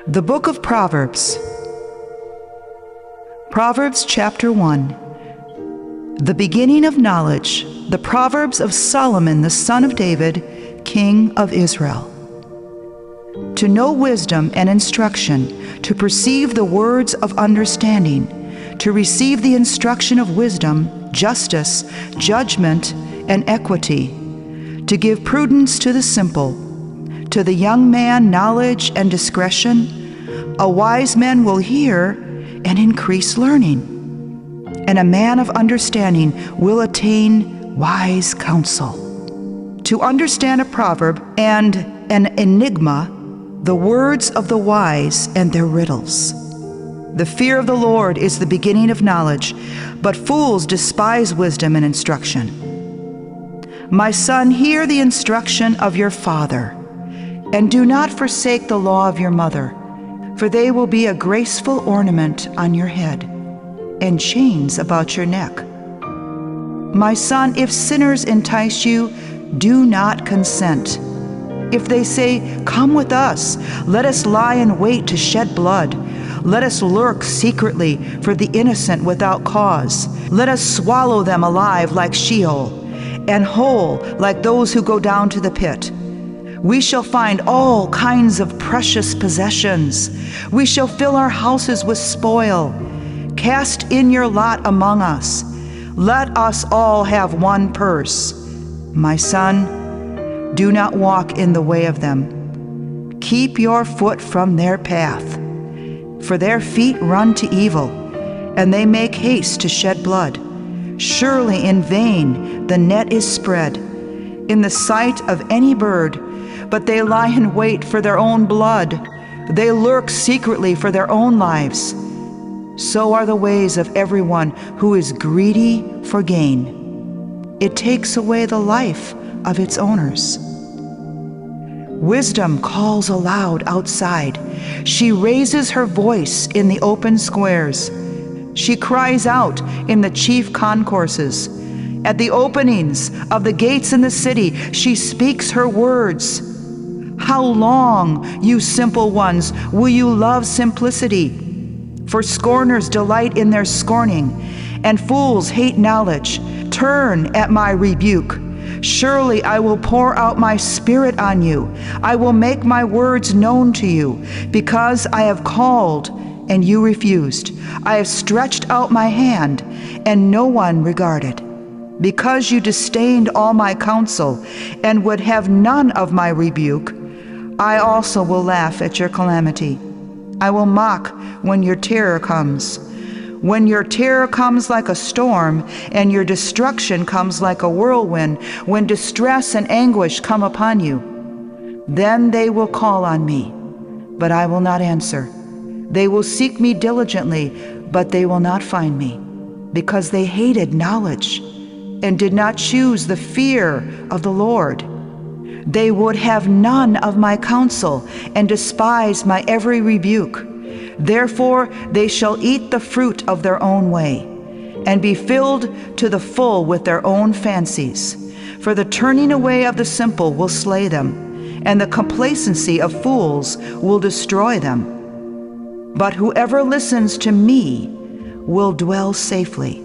The Book of Proverbs. Proverbs chapter 1. The beginning of knowledge, the Proverbs of Solomon the son of David, king of Israel. To know wisdom and instruction, to perceive the words of understanding, to receive the instruction of wisdom, justice, judgment, and equity, to give prudence to the simple, to the young man knowledge and discretion. A wise man will hear and increase learning, and a man of understanding will attain wise counsel. To understand a proverb and an enigma, the words of the wise and their riddles. The fear of the Lord is the beginning of knowledge, but fools despise wisdom and instruction. My son, hear the instruction of your father, and do not forsake the law of your mother, for they will be a graceful ornament on your head and chains about your neck. My son, if sinners entice you, do not consent. If they say, "Come with us, let us lie in wait to shed blood. Let us lurk secretly for the innocent without cause. Let us swallow them alive like Sheol, and whole like those who go down to the pit. We shall find all kinds of precious possessions. We shall fill our houses with spoil. Cast in your lot among us. Let us all have one purse. My son, do not walk in the way of them. Keep your foot from their path. For their feet run to evil, and they make haste to shed blood. Surely in vain the net is spread in the sight of any bird, but they lie in wait for their own blood. They lurk secretly for their own lives. So are the ways of everyone who is greedy for gain. It takes away the life of its owners. Wisdom calls aloud outside. She raises her voice in the open squares. She cries out in the chief concourses. At the openings of the gates in the city, she speaks her words. How long, you simple ones, will you love simplicity? For scorners delight in their scorning, and fools hate knowledge. Turn at my rebuke. Surely I will pour out my spirit on you. I will make my words known to you, because I have called and you refused. I have stretched out my hand and no one regarded. Because you disdained all my counsel and would have none of my rebuke, I also will laugh at your calamity. I will mock when your terror comes. When your terror comes like a storm, and your destruction comes like a whirlwind, when distress and anguish come upon you, then they will call on me, but I will not answer. They will seek me diligently, but they will not find me, because they hated knowledge and did not choose the fear of the Lord. They would have none of my counsel and despise my every rebuke. Therefore they shall eat the fruit of their own way and be filled to the full with their own fancies. For the turning away of the simple will slay them, and the complacency of fools will destroy them. But whoever listens to me will dwell safely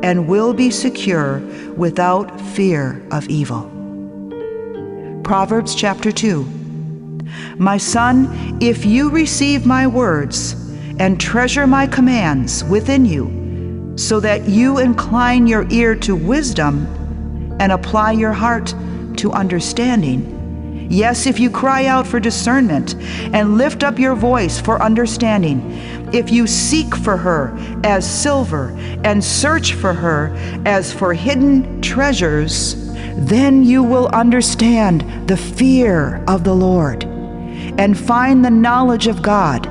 and will be secure without fear of evil. Proverbs chapter 2. My son, if you receive my words and treasure my commands within you, so that you incline your ear to wisdom and apply your heart to understanding, yes, if you cry out for discernment and lift up your voice for understanding, if you seek for her as silver and search for her as for hidden treasures, then you will understand the fear of the Lord and find the knowledge of God.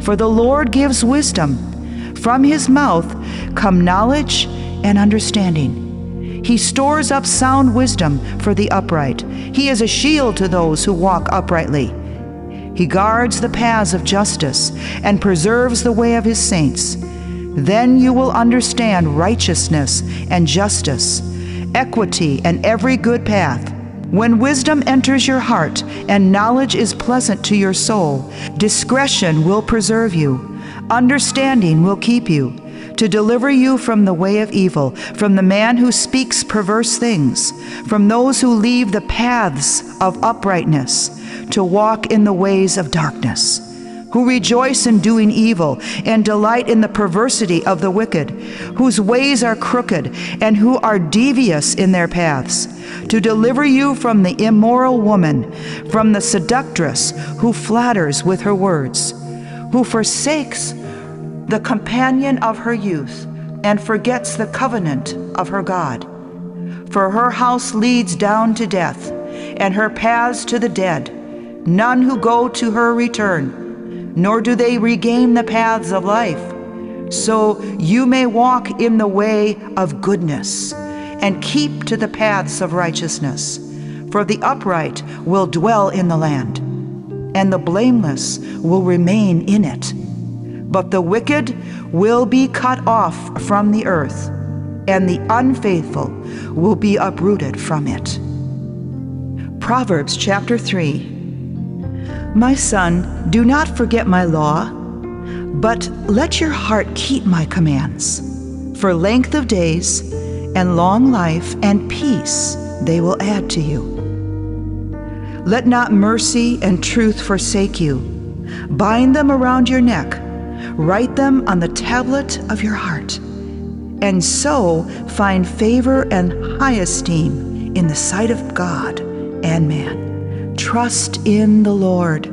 For the Lord gives wisdom. From his mouth come knowledge and understanding. He stores up sound wisdom for the upright. He is a shield to those who walk uprightly. He guards the paths of justice and preserves the way of his saints. Then you will understand righteousness and justice, equity and every good path. When wisdom enters your heart and knowledge is pleasant to your soul, discretion will preserve you, understanding will keep you, to deliver you from the way of evil, from the man who speaks perverse things, from those who leave the paths of uprightness, to walk in the ways of darkness, who rejoice in doing evil and delight in the perversity of the wicked, whose ways are crooked and who are devious in their paths, to deliver you from the immoral woman, from the seductress who flatters with her words, who forsakes the companion of her youth and forgets the covenant of her God. For her house leads down to death, and her paths to the dead. None who go to her return, nor do they regain the paths of life. So you may walk in the way of goodness, and keep to the paths of righteousness. For the upright will dwell in the land, and the blameless will remain in it. But the wicked will be cut off from the earth, and the unfaithful will be uprooted from it. Proverbs chapter 3. My son, do not forget my law, but let your heart keep my commands. For length of days and long life and peace they will add to you. Let not mercy and truth forsake you. Bind them around your neck. Write them on the tablet of your heart, and so find favor and high esteem in the sight of God and man. Trust in the Lord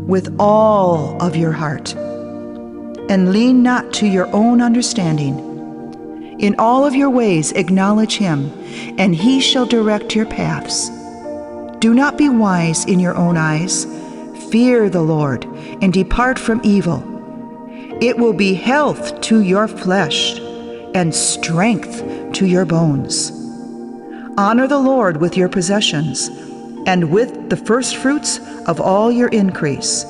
with all of your heart, and lean not to your own understanding. In all of your ways acknowledge him, and he shall direct your paths. Do not be wise in your own eyes. Fear the Lord, and depart from evil. It will be health to your flesh and strength to your bones. Honor the Lord with your possessions and with the firstfruits of all your increase.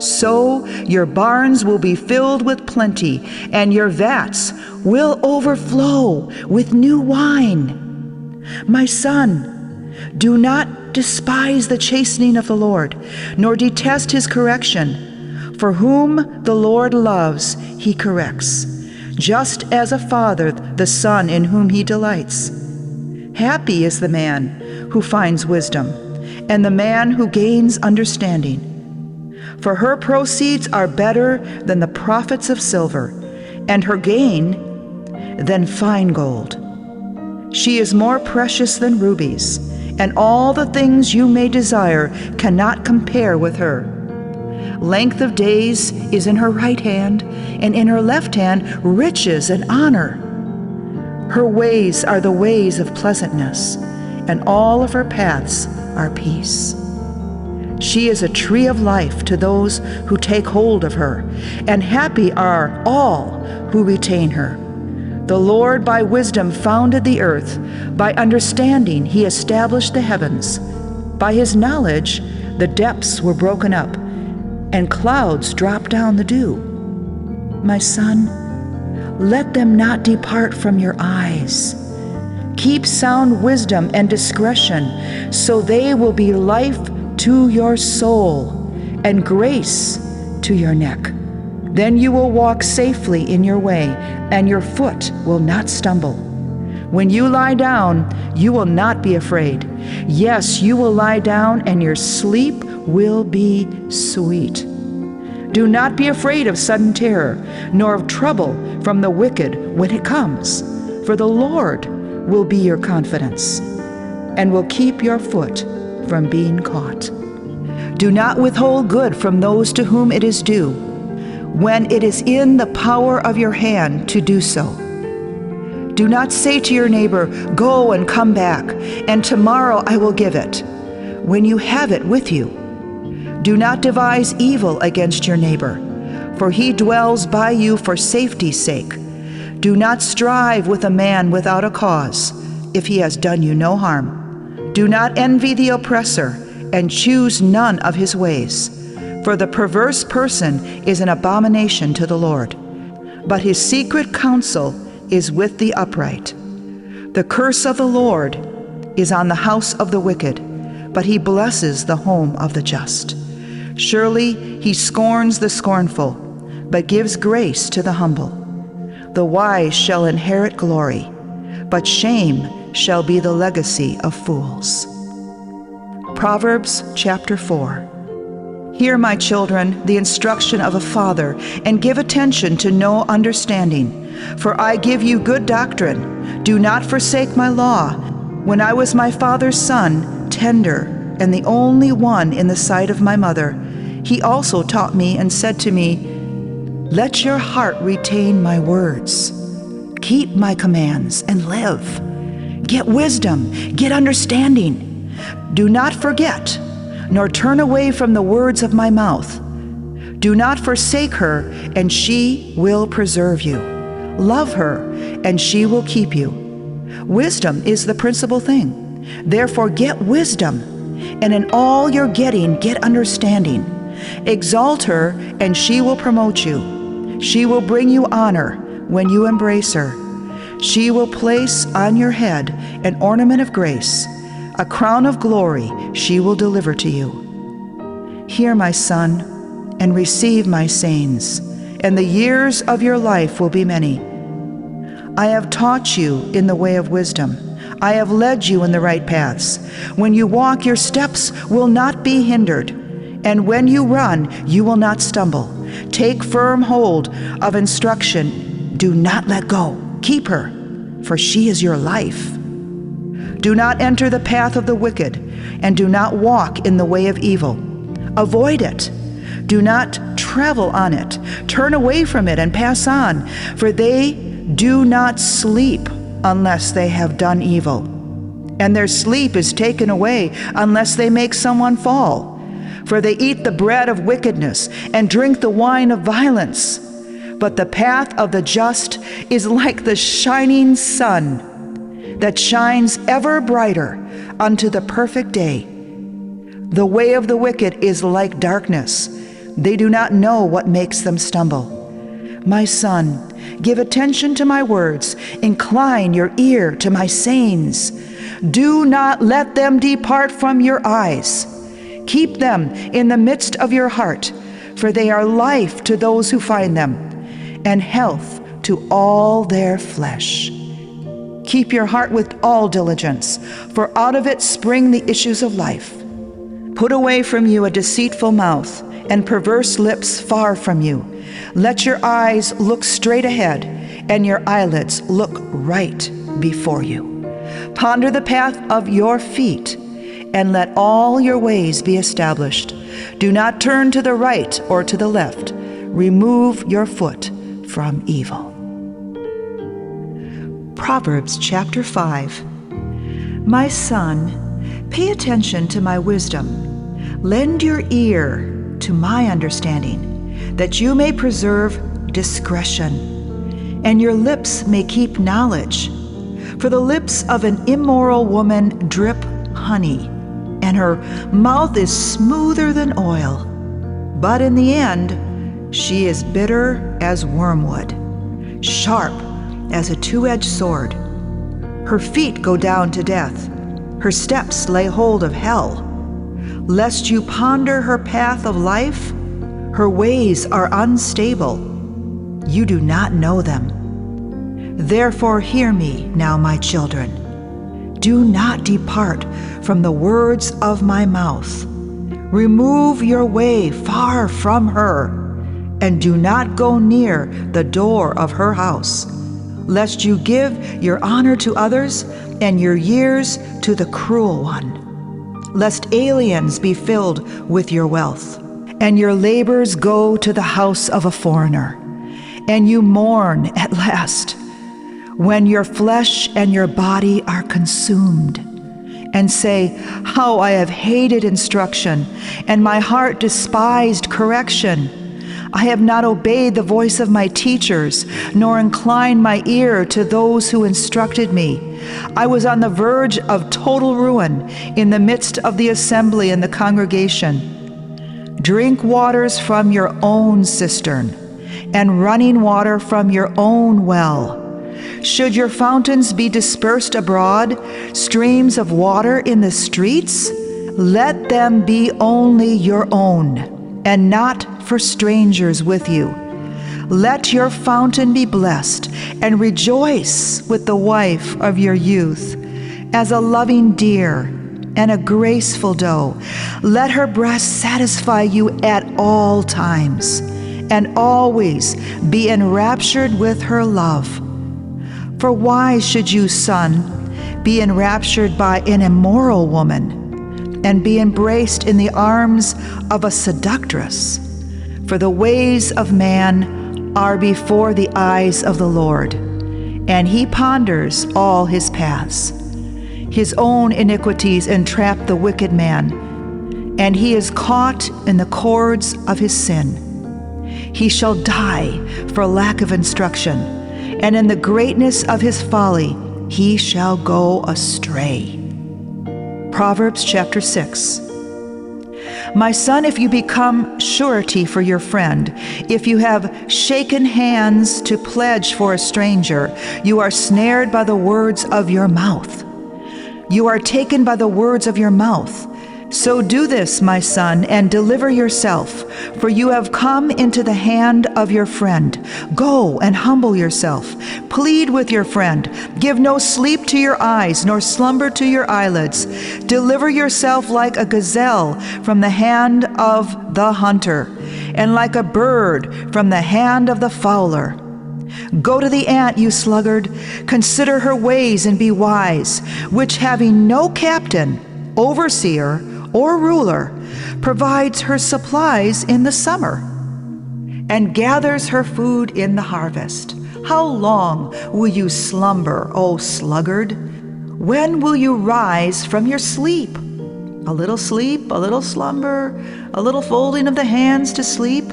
So your barns will be filled with plenty, and your vats will overflow with new wine. My son, do not despise the chastening of the Lord, nor detest his correction. For whom the Lord loves, he corrects, just as a father the son in whom he delights. Happy is the man who finds wisdom, and the man who gains understanding. For her proceeds are better than the profits of silver, and her gain than fine gold. She is more precious than rubies, and all the things you may desire cannot compare with her. Length of days is in her right hand, and in her left hand riches and honor. Her ways are the ways of pleasantness, and all of her paths are peace. She is a tree of life to those who take hold of her, and happy are all who retain her. The Lord by wisdom founded the earth, by understanding he established the heavens. By his knowledge the depths were broken up, and clouds drop down the dew. My son, let them not depart from your eyes. Keep sound wisdom and discretion, so they will be life to your soul and grace to your neck. Then you will walk safely in your way, and your foot will not stumble. When you lie down, you will not be afraid. Yes, you will lie down, and your sleep will be sweet. Do not be afraid of sudden terror, nor of trouble from the wicked when it comes, for the Lord will be your confidence, and will keep your foot from being caught. Do not withhold good from those to whom it is due, when it is in the power of your hand to do so. Do not say to your neighbor, "Go and come back, and tomorrow I will give it," when you have it with you. Do not devise evil against your neighbor, for he dwells by you for safety's sake. Do not strive with a man without a cause, if he has done you no harm. Do not envy the oppressor, and choose none of his ways. For the perverse person is an abomination to the Lord, but his secret counsel is with the upright. The curse of the Lord is on the house of the wicked, but he blesses the home of the just. Surely he scorns the scornful, but gives grace to the humble. The wise shall inherit glory, but shame shall be the legacy of fools. Proverbs chapter 4. Hear, my children, the instruction of a father, and give attention to know understanding. For I give you good doctrine. Do not forsake my law. When I was my father's son, tender, and the only one in the sight of my mother, he also taught me and said to me, let your heart retain my words. Keep my commands and live. Get wisdom, get understanding. Do not forget, nor turn away from the words of my mouth. Do not forsake her, and she will preserve you. Love her, and she will keep you. Wisdom is the principal thing. Therefore get wisdom, and in all your getting get understanding. Exalt her, and she will promote you. She will bring you honor when you embrace her. She will place on your head an ornament of grace. A crown of glory she will deliver to you. Hear, my son, and receive my sayings, and the years of your life will be many. I have taught you in the way of wisdom. I have led you in the right paths. When you walk, your steps will not be hindered, and when you run, you will not stumble. Take firm hold of instruction. Do not let go. Keep her, for she is your life. Do not enter the path of the wicked, and do not walk in the way of evil. Avoid it. Do not travel on it. Turn away from it and pass on, for they do not sleep unless they have done evil, and their sleep is taken away unless they make someone fall. For they eat the bread of wickedness and drink the wine of violence. But the path of the just is like the shining sun that shines ever brighter unto the perfect day. The way of the wicked is like darkness. They do not know what makes them stumble. My son, give attention to my words. Incline your ear to my sayings. Do not let them depart from your eyes. Keep them in the midst of your heart, for they are life to those who find them, and health to all their flesh. Keep your heart with all diligence, for out of it spring the issues of life. Put away from you a deceitful mouth, and perverse lips far from you. Let your eyes look straight ahead, and your eyelids look right before you. Ponder the path of your feet, and let all your ways be established. Do not turn to the right or to the left. Remove your foot from evil. Proverbs chapter 5. My son, pay attention to my wisdom. Lend your ear to my understanding, that you may preserve discretion, and your lips may keep knowledge. For the lips of an immoral woman drip honey, and her mouth is smoother than oil. But in the end, she is bitter as wormwood, sharp as a two-edged sword. Her feet go down to death. Her steps lay hold of hell. Lest you ponder her path of life, her ways are unstable. You do not know them. Therefore hear me now, my children. Do not depart from the words of my mouth. Remove your way far from her, and do not go near the door of her house, lest you give your honor to others and your years to the cruel one, lest aliens be filled with your wealth, and your labors go to the house of a foreigner, and you mourn at last, when your flesh and your body are consumed, and say, how I have hated instruction, and my heart despised correction. I have not obeyed the voice of my teachers, nor inclined my ear to those who instructed me. I was on the verge of total ruin in the midst of the assembly and the congregation. Drink waters from your own cistern, and running water from your own well. Should your fountains be dispersed abroad, streams of water in the streets? Let them be only your own, and not for strangers with you. Let your fountain be blessed, and rejoice with the wife of your youth, as a loving deer and a graceful doe. Let her breast satisfy you at all times, and always be enraptured with her love. For why should you, son, be enraptured by an immoral woman, and be embraced in the arms of a seductress? For the ways of man are before the eyes of the Lord, and he ponders all his paths. His own iniquities entrap the wicked man, and he is caught in the cords of his sin. He shall die for lack of instruction, and in the greatness of his folly he shall go astray. Proverbs chapter 6. My son, if you become surety for your friend, if you have shaken hands to pledge for a stranger, you are snared by the words of your mouth. You are taken by the words of your mouth. So do this, my son, and deliver yourself, for you have come into the hand of your friend. Go and humble yourself. Plead with your friend. Give no sleep to your eyes, nor slumber to your eyelids. Deliver yourself like a gazelle from the hand of the hunter, and like a bird from the hand of the fowler. Go to the ant, you sluggard. Consider her ways and be wise, which having no captain, overseer, or ruler, provides her supplies in the summer, and gathers her food in the harvest. How long will you slumber, O sluggard? When will you rise from your sleep? A little sleep, a little slumber, a little folding of the hands to sleep.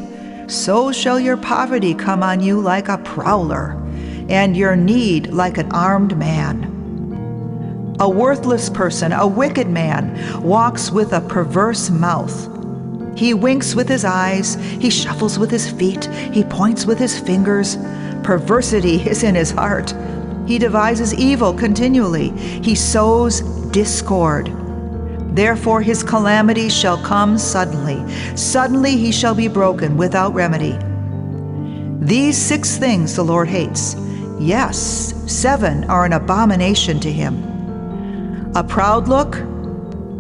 So shall your poverty come on you like a prowler, and your need like an armed man. A worthless person, a wicked man, walks with a perverse mouth. He winks with his eyes, he shuffles with his feet, he points with his fingers. Perversity is in his heart. He devises evil continually. He sows discord. Therefore his calamity shall come suddenly. Suddenly he shall be broken without remedy. These 6 things the Lord hates. Yes, 7 are an abomination to him: a proud look,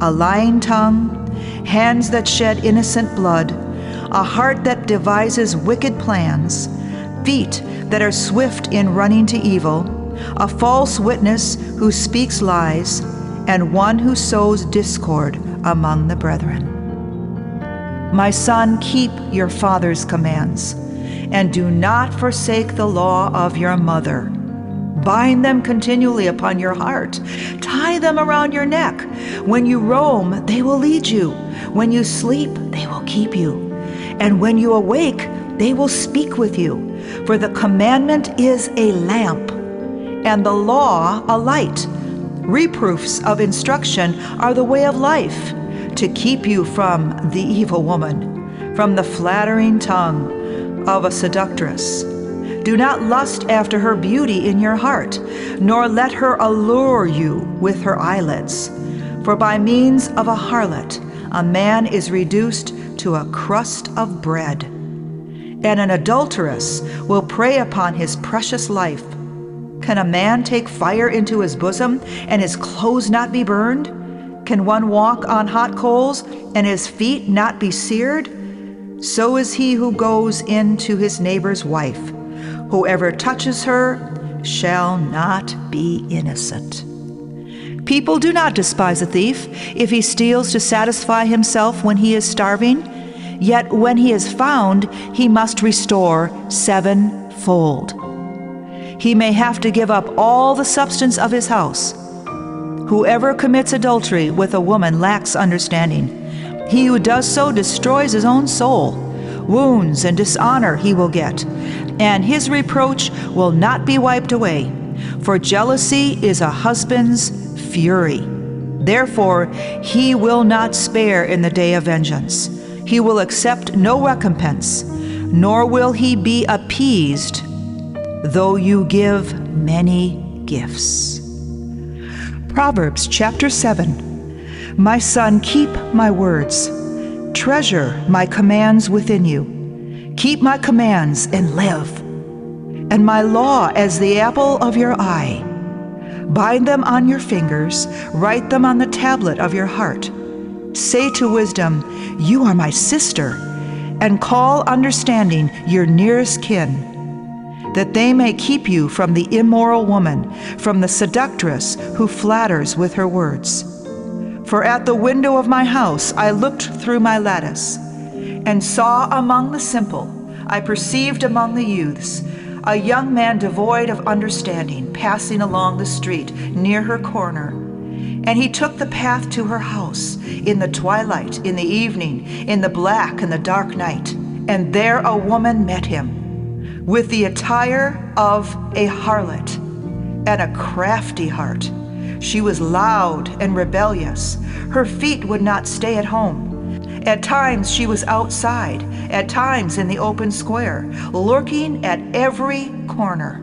a lying tongue, hands that shed innocent blood, a heart that devises wicked plans, feet that are swift in running to evil, a false witness who speaks lies, and one who sows discord among the brethren. My son, keep your father's commands, and do not forsake the law of your mother. Bind them continually upon your heart. Tie them around your neck. When you roam, they will lead you. When you sleep, they will keep you. And when you awake, they will speak with you. For the commandment is a lamp, and the law a light. Reproofs of instruction are the way of life, to keep you from the evil woman, from the flattering tongue of a seductress. Do not lust after her beauty in your heart, nor let her allure you with her eyelids. For by means of a harlot, a man is reduced to a crust of bread, and an adulteress will prey upon his precious life. Can a man take fire into his bosom, and his clothes not be burned? Can one walk on hot coals, and his feet not be seared? So is he who goes into his neighbor's wife. Whoever touches her shall not be innocent. People do not despise a thief if he steals to satisfy himself when he is starving. Yet when he is found, he must restore 7-fold. He may have to give up all the substance of his house. Whoever commits adultery with a woman lacks understanding. He who does so destroys his own soul. Wounds and dishonor he will get, and his reproach will not be wiped away. For jealousy is a husband's fury. Therefore he will not spare in the day of vengeance. He will accept no recompense, nor will he be appeased though you give many gifts. Proverbs chapter 7. My son, keep my words. Treasure my commands within you. Keep my commands and live, and my law as the apple of your eye. Bind them on your fingers, write them on the tablet of your heart. Say to wisdom, you are my sister, and call understanding your nearest kin, that they may keep you from the immoral woman, from the seductress who flatters with her words. For at the window of my house I looked through my lattice, and saw among the simple, I perceived among the youths, a young man devoid of understanding, passing along the street near her corner. And he took the path to her house in the twilight, in the evening, in the black and the dark night. And there a woman met him, with the attire of a harlot and a crafty heart. She was loud and rebellious. Her feet would not stay at home. At times she was outside, at times in the open square, lurking at every corner.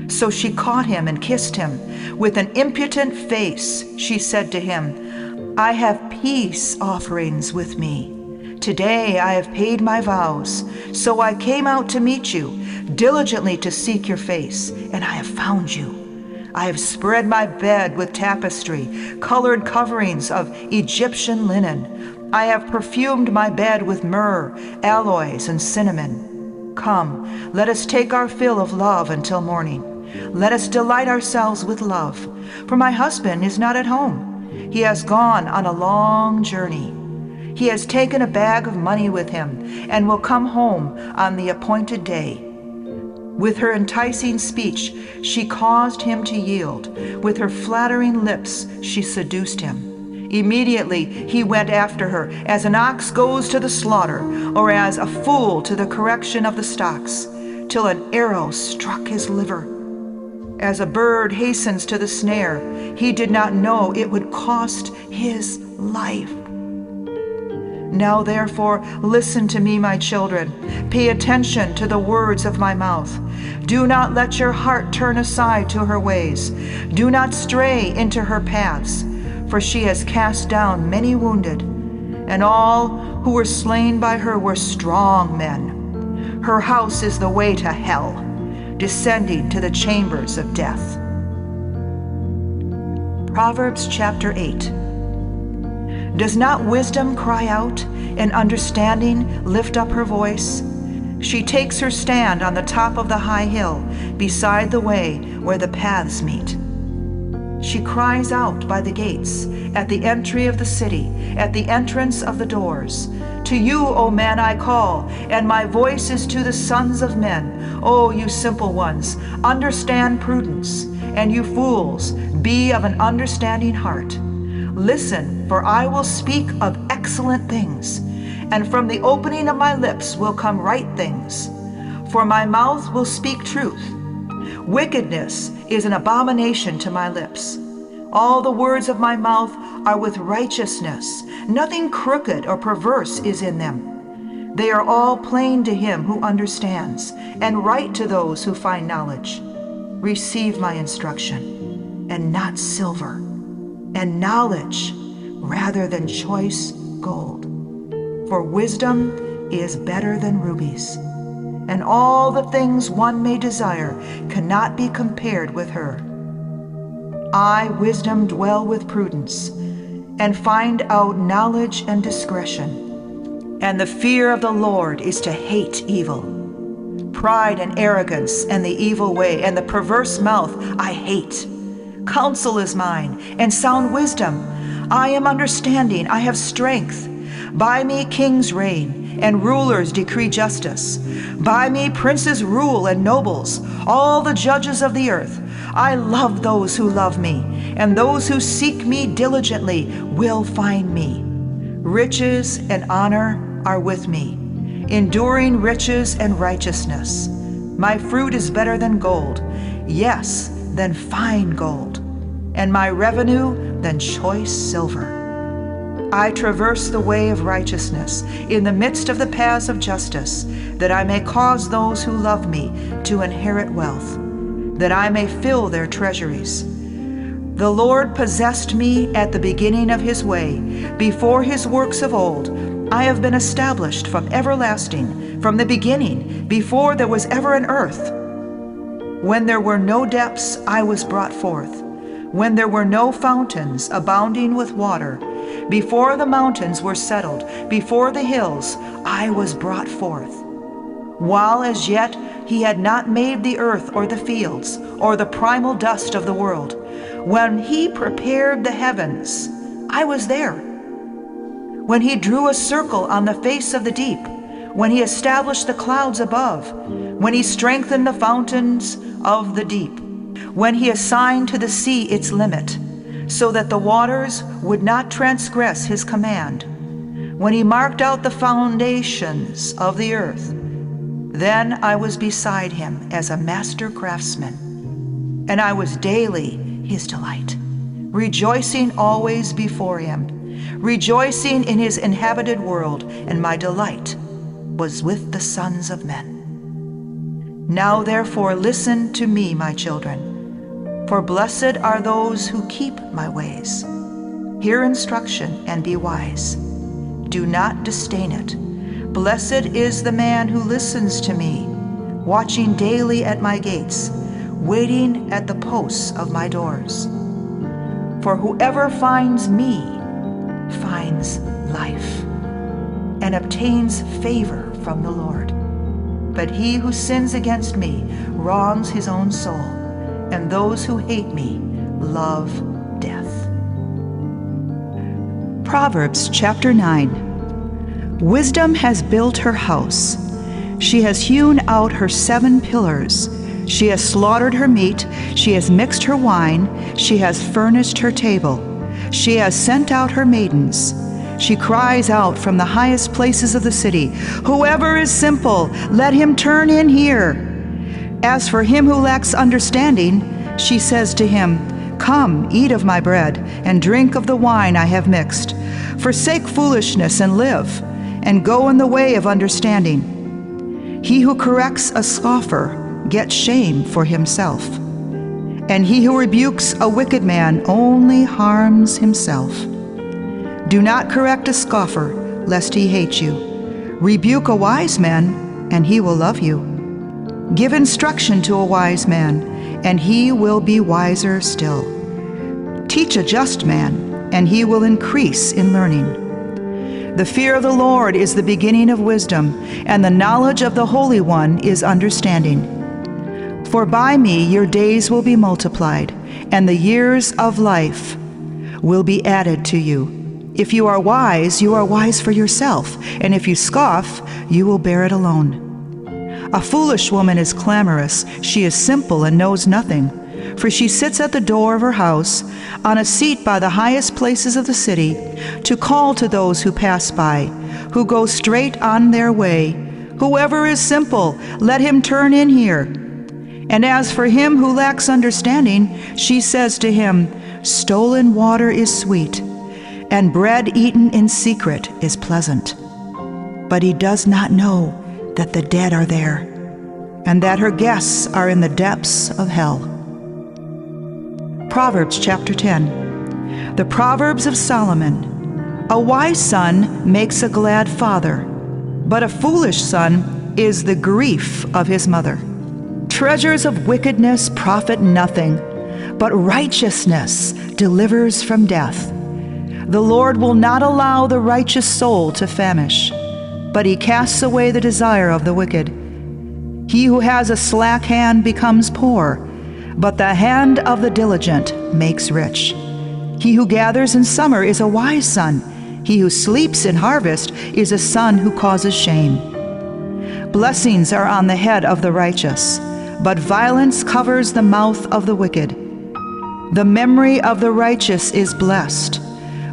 So she caught him and kissed him. With an impudent face, she said to him, I have peace offerings with me. Today I have paid my vows, so I came out to meet you, diligently to seek your face, and I have found you. I have spread my bed with tapestry, colored coverings of Egyptian linen. I have perfumed my bed with myrrh, aloes, and cinnamon. Come, let us take our fill of love until morning. Let us delight ourselves with love, for my husband is not at home. He has gone on a long journey. He has taken a bag of money with him and will come home on the appointed day. With her enticing speech, she caused him to yield. With her flattering lips, she seduced him. Immediately he went after her, as an ox goes to the slaughter, or as a fool to the correction of the stocks, till an arrow struck his liver. As a bird hastens to the snare, he did not know it would cost his life. Now therefore, listen to me, my children. Pay attention to the words of my mouth. Do not let your heart turn aside to her ways. Do not stray into her paths, for she has cast down many wounded, and all who were slain by her were strong men. Her house is the way to hell, descending to the chambers of death. Proverbs chapter 8. Does not wisdom cry out, and understanding lift up her voice? She takes her stand on the top of the high hill, beside the way where the paths meet. She cries out by the gates, at the entry of the city, at the entrance of the doors. To you, O man, I call, and my voice is to the sons of men. O you simple ones, understand prudence, and you fools, be of an understanding heart. Listen, for I will speak of excellent things, and from the opening of my lips will come right things. For my mouth will speak truth. Wickedness is an abomination to my lips. All the words of my mouth are with righteousness. Nothing crooked or perverse is in them. They are all plain to him who understands, and right to those who find knowledge. Receive my instruction, and not silver, and knowledge rather than choice gold. For wisdom is better than rubies, and all the things one may desire cannot be compared with her. I, wisdom, dwell with prudence, and find out knowledge and discretion. And the fear of the Lord is to hate evil. Pride and arrogance and the evil way and the perverse mouth I hate. Counsel is mine, and sound wisdom. I am understanding, I have strength. By me kings reign, and rulers decree justice. By me princes rule and nobles, all the judges of the earth. I love those who love me, and those who seek me diligently will find me. Riches and honor are with me, enduring riches and righteousness. My fruit is better than gold, yes, than fine gold, and my revenue than choice silver. I traverse the way of righteousness in the midst of the paths of justice, that I may cause those who love me to inherit wealth, that I may fill their treasuries. The Lord possessed me at the beginning of his way, before his works of old. I have been established from everlasting, from the beginning, before there was ever an earth. When there were no depths, I was brought forth. When there were no fountains abounding with water, before the mountains were settled, before the hills, I was brought forth. While as yet he had not made the earth or the fields, or the primal dust of the world, when he prepared the heavens, I was there. When he drew a circle on the face of the deep, when he established the clouds above, when he strengthened the fountains of the deep, when he assigned to the sea its limit, so that the waters would not transgress his command, when he marked out the foundations of the earth, then I was beside him as a master craftsman, and I was daily his delight, rejoicing always before him, rejoicing in his inhabited world, and my delight was with the sons of men. Now therefore listen to me, my children, for blessed are those who keep my ways. Hear instruction and be wise. Do not disdain it. Blessed is the man who listens to me, watching daily at my gates, waiting at the posts of my doors. For whoever finds me finds life and obtains favor from the Lord. But he who sins against me wrongs his own soul, and those who hate me love death. Proverbs chapter 9. Wisdom has built her house. She has hewn out her 7 pillars. She has slaughtered her meat. She has mixed her wine. She has furnished her table. She has sent out her maidens. She cries out from the highest places of the city, "Whoever is simple, let him turn in here." As for him who lacks understanding, she says to him, "Come, eat of my bread, and drink of the wine I have mixed. Forsake foolishness and live, and go in the way of understanding. He who corrects a scoffer gets shame for himself, and he who rebukes a wicked man only harms himself. Do not correct a scoffer, lest he hate you. Rebuke a wise man, and he will love you. Give instruction to a wise man, and he will be wiser still. Teach a just man, and he will increase in learning. The fear of the Lord is the beginning of wisdom, and the knowledge of the Holy One is understanding. For by me your days will be multiplied, and the years of life will be added to you. If you are wise for yourself, and if you scoff, you will bear it alone. A foolish woman is clamorous, she is simple and knows nothing. For she sits at the door of her house, on a seat by the highest places of the city, to call to those who pass by, who go straight on their way. Whoever is simple, let him turn in here. And as for him who lacks understanding, she says to him, "Stolen water is sweet, and bread eaten in secret is pleasant." But he does not know that the dead are there, and that her guests are in the depths of hell. Proverbs chapter 10. The Proverbs of Solomon. A wise son makes a glad father, but a foolish son is the grief of his mother. Treasures of wickedness profit nothing, but righteousness delivers from death. The Lord will not allow the righteous soul to famish, but he casts away the desire of the wicked. He who has a slack hand becomes poor, but the hand of the diligent makes rich. He who gathers in summer is a wise son. He who sleeps in harvest is a son who causes shame. Blessings are on the head of the righteous, but violence covers the mouth of the wicked. The memory of the righteous is blessed,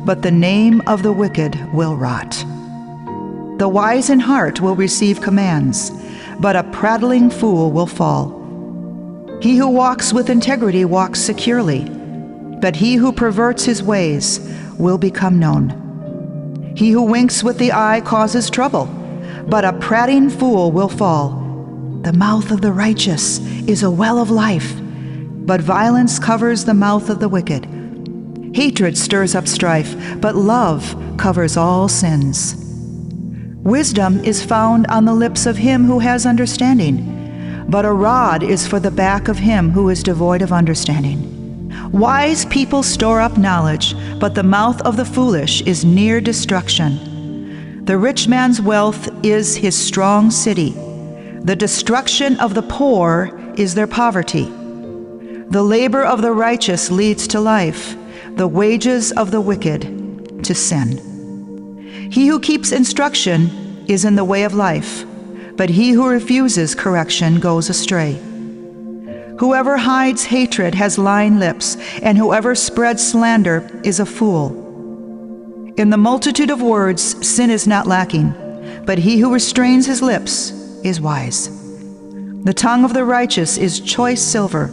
but the name of the wicked will rot. The wise in heart will receive commands, but a prattling fool will fall. He who walks with integrity walks securely, but he who perverts his ways will become known. He who winks with the eye causes trouble, but a prating fool will fall. The mouth of the righteous is a well of life, but violence covers the mouth of the wicked. Hatred stirs up strife, but love covers all sins. Wisdom is found on the lips of him who has understanding, but a rod is for the back of him who is devoid of understanding. Wise people store up knowledge, but the mouth of the foolish is near destruction. The rich man's wealth is his strong city. The destruction of the poor is their poverty. The labor of the righteous leads to life, the wages of the wicked to sin. He who keeps instruction is in the way of life, but he who refuses correction goes astray. Whoever hides hatred has lying lips, and whoever spreads slander is a fool. In the multitude of words, sin is not lacking, but he who restrains his lips is wise. The tongue of the righteous is choice silver.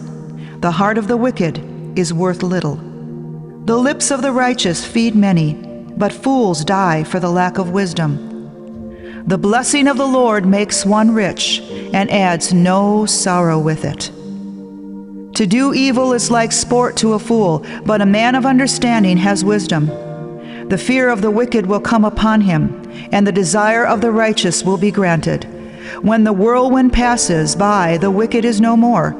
The heart of the wicked is worth little. The lips of the righteous feed many, but fools die for the lack of wisdom. The blessing of the Lord makes one rich and adds no sorrow with it. To do evil is like sport to a fool, but a man of understanding has wisdom. The fear of the wicked will come upon him, and the desire of the righteous will be granted. When the whirlwind passes by, the wicked is no more,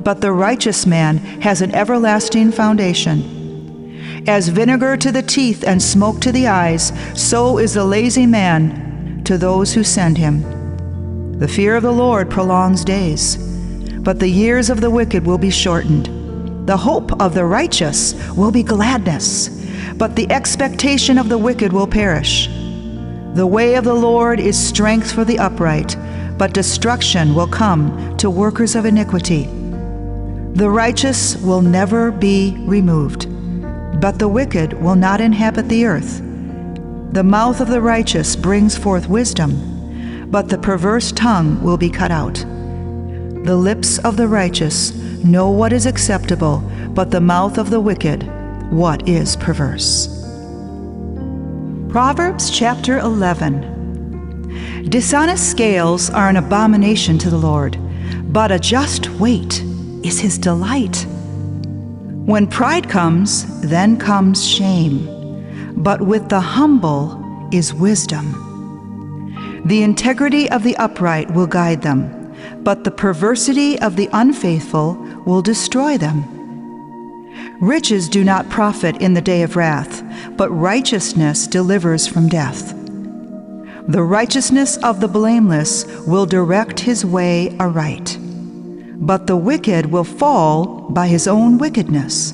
but the righteous man has an everlasting foundation. As vinegar to the teeth and smoke to the eyes, so is the lazy man to those who send him. The fear of the Lord prolongs days, but the years of the wicked will be shortened. The hope of the righteous will be gladness, but the expectation of the wicked will perish. The way of the Lord is strength for the upright, but destruction will come to workers of iniquity. The righteous will never be removed, but the wicked will not inhabit the earth. The mouth of the righteous brings forth wisdom, but the perverse tongue will be cut out. The lips of the righteous know what is acceptable, but the mouth of the wicked what is perverse. Proverbs chapter 11. Dishonest scales are an abomination to the Lord, but a just weight is his delight. When pride comes, then comes shame, but with the humble is wisdom. The integrity of the upright will guide them, but the perversity of the unfaithful will destroy them. Riches do not profit in the day of wrath, but righteousness delivers from death. The righteousness of the blameless will direct his way aright, but the wicked will fall by his own wickedness.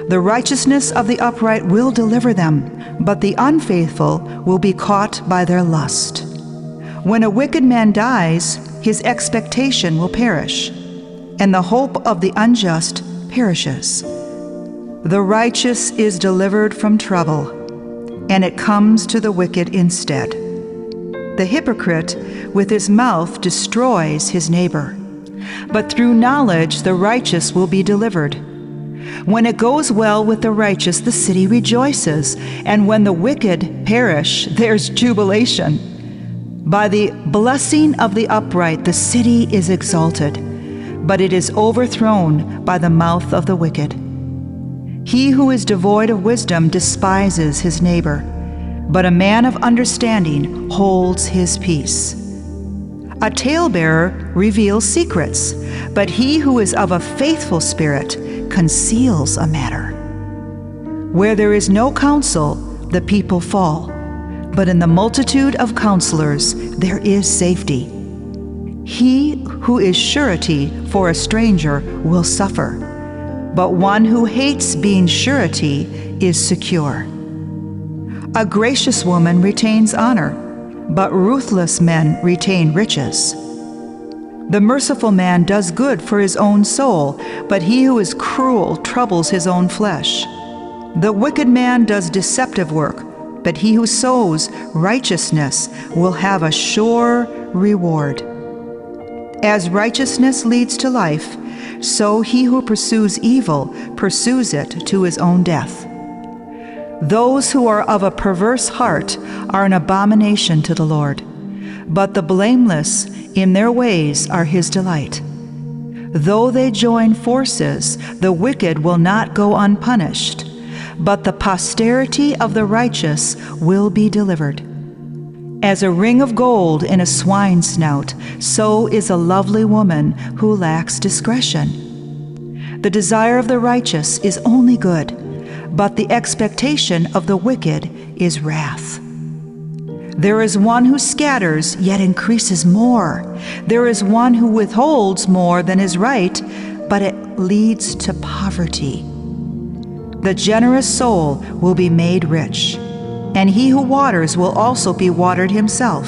The righteousness of the upright will deliver them, but the unfaithful will be caught by their lust. When a wicked man dies, his expectation will perish, and the hope of the unjust perishes. The righteous is delivered from trouble, and it comes to the wicked instead. The hypocrite with his mouth destroys his neighbor, but through knowledge the righteous will be delivered. When it goes well with the righteous, the city rejoices, and when the wicked perish, there's jubilation. By the blessing of the upright, the city is exalted, but it is overthrown by the mouth of the wicked. He who is devoid of wisdom despises his neighbor, but a man of understanding holds his peace. A talebearer reveals secrets, but he who is of a faithful spirit conceals a matter. Where there is no counsel, the people fall, but in the multitude of counselors there is safety. He who is surety for a stranger will suffer, but one who hates being surety is secure. A gracious woman retains honor, but ruthless men retain riches. The merciful man does good for his own soul, but he who is cruel troubles his own flesh. The wicked man does deceptive work, but he who sows righteousness will have a sure reward. As righteousness leads to life, so he who pursues evil pursues it to his own death. Those who are of a perverse heart are an abomination to the Lord, but the blameless in their ways are his delight. Though they join forces, the wicked will not go unpunished, but the posterity of the righteous will be delivered. As a ring of gold in a swine's snout, so is a lovely woman who lacks discretion. The desire of the righteous is only good, but the expectation of the wicked is wrath. There is one who scatters, yet increases more. There is one who withholds more than is right, but it leads to poverty. The generous soul will be made rich, and he who waters will also be watered himself.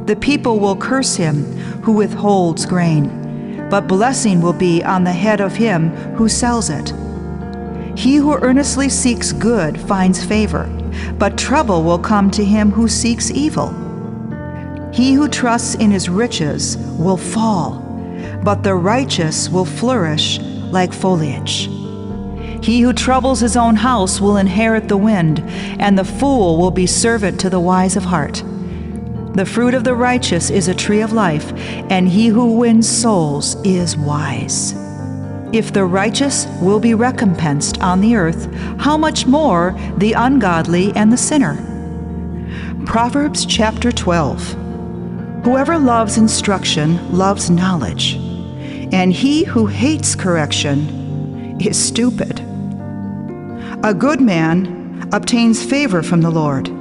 The people will curse him who withholds grain, but blessing will be on the head of him who sells it. He who earnestly seeks good finds favor, but trouble will come to him who seeks evil. He who trusts in his riches will fall, but the righteous will flourish like foliage. He who troubles his own house will inherit the wind, and the fool will be servant to the wise of heart. The fruit of the righteous is a tree of life, and he who wins souls is wise. If the righteous will be recompensed on the earth, how much more the ungodly and the sinner? Proverbs chapter 12. Whoever loves instruction loves knowledge, and he who hates correction is stupid. A good man obtains favor from the Lord,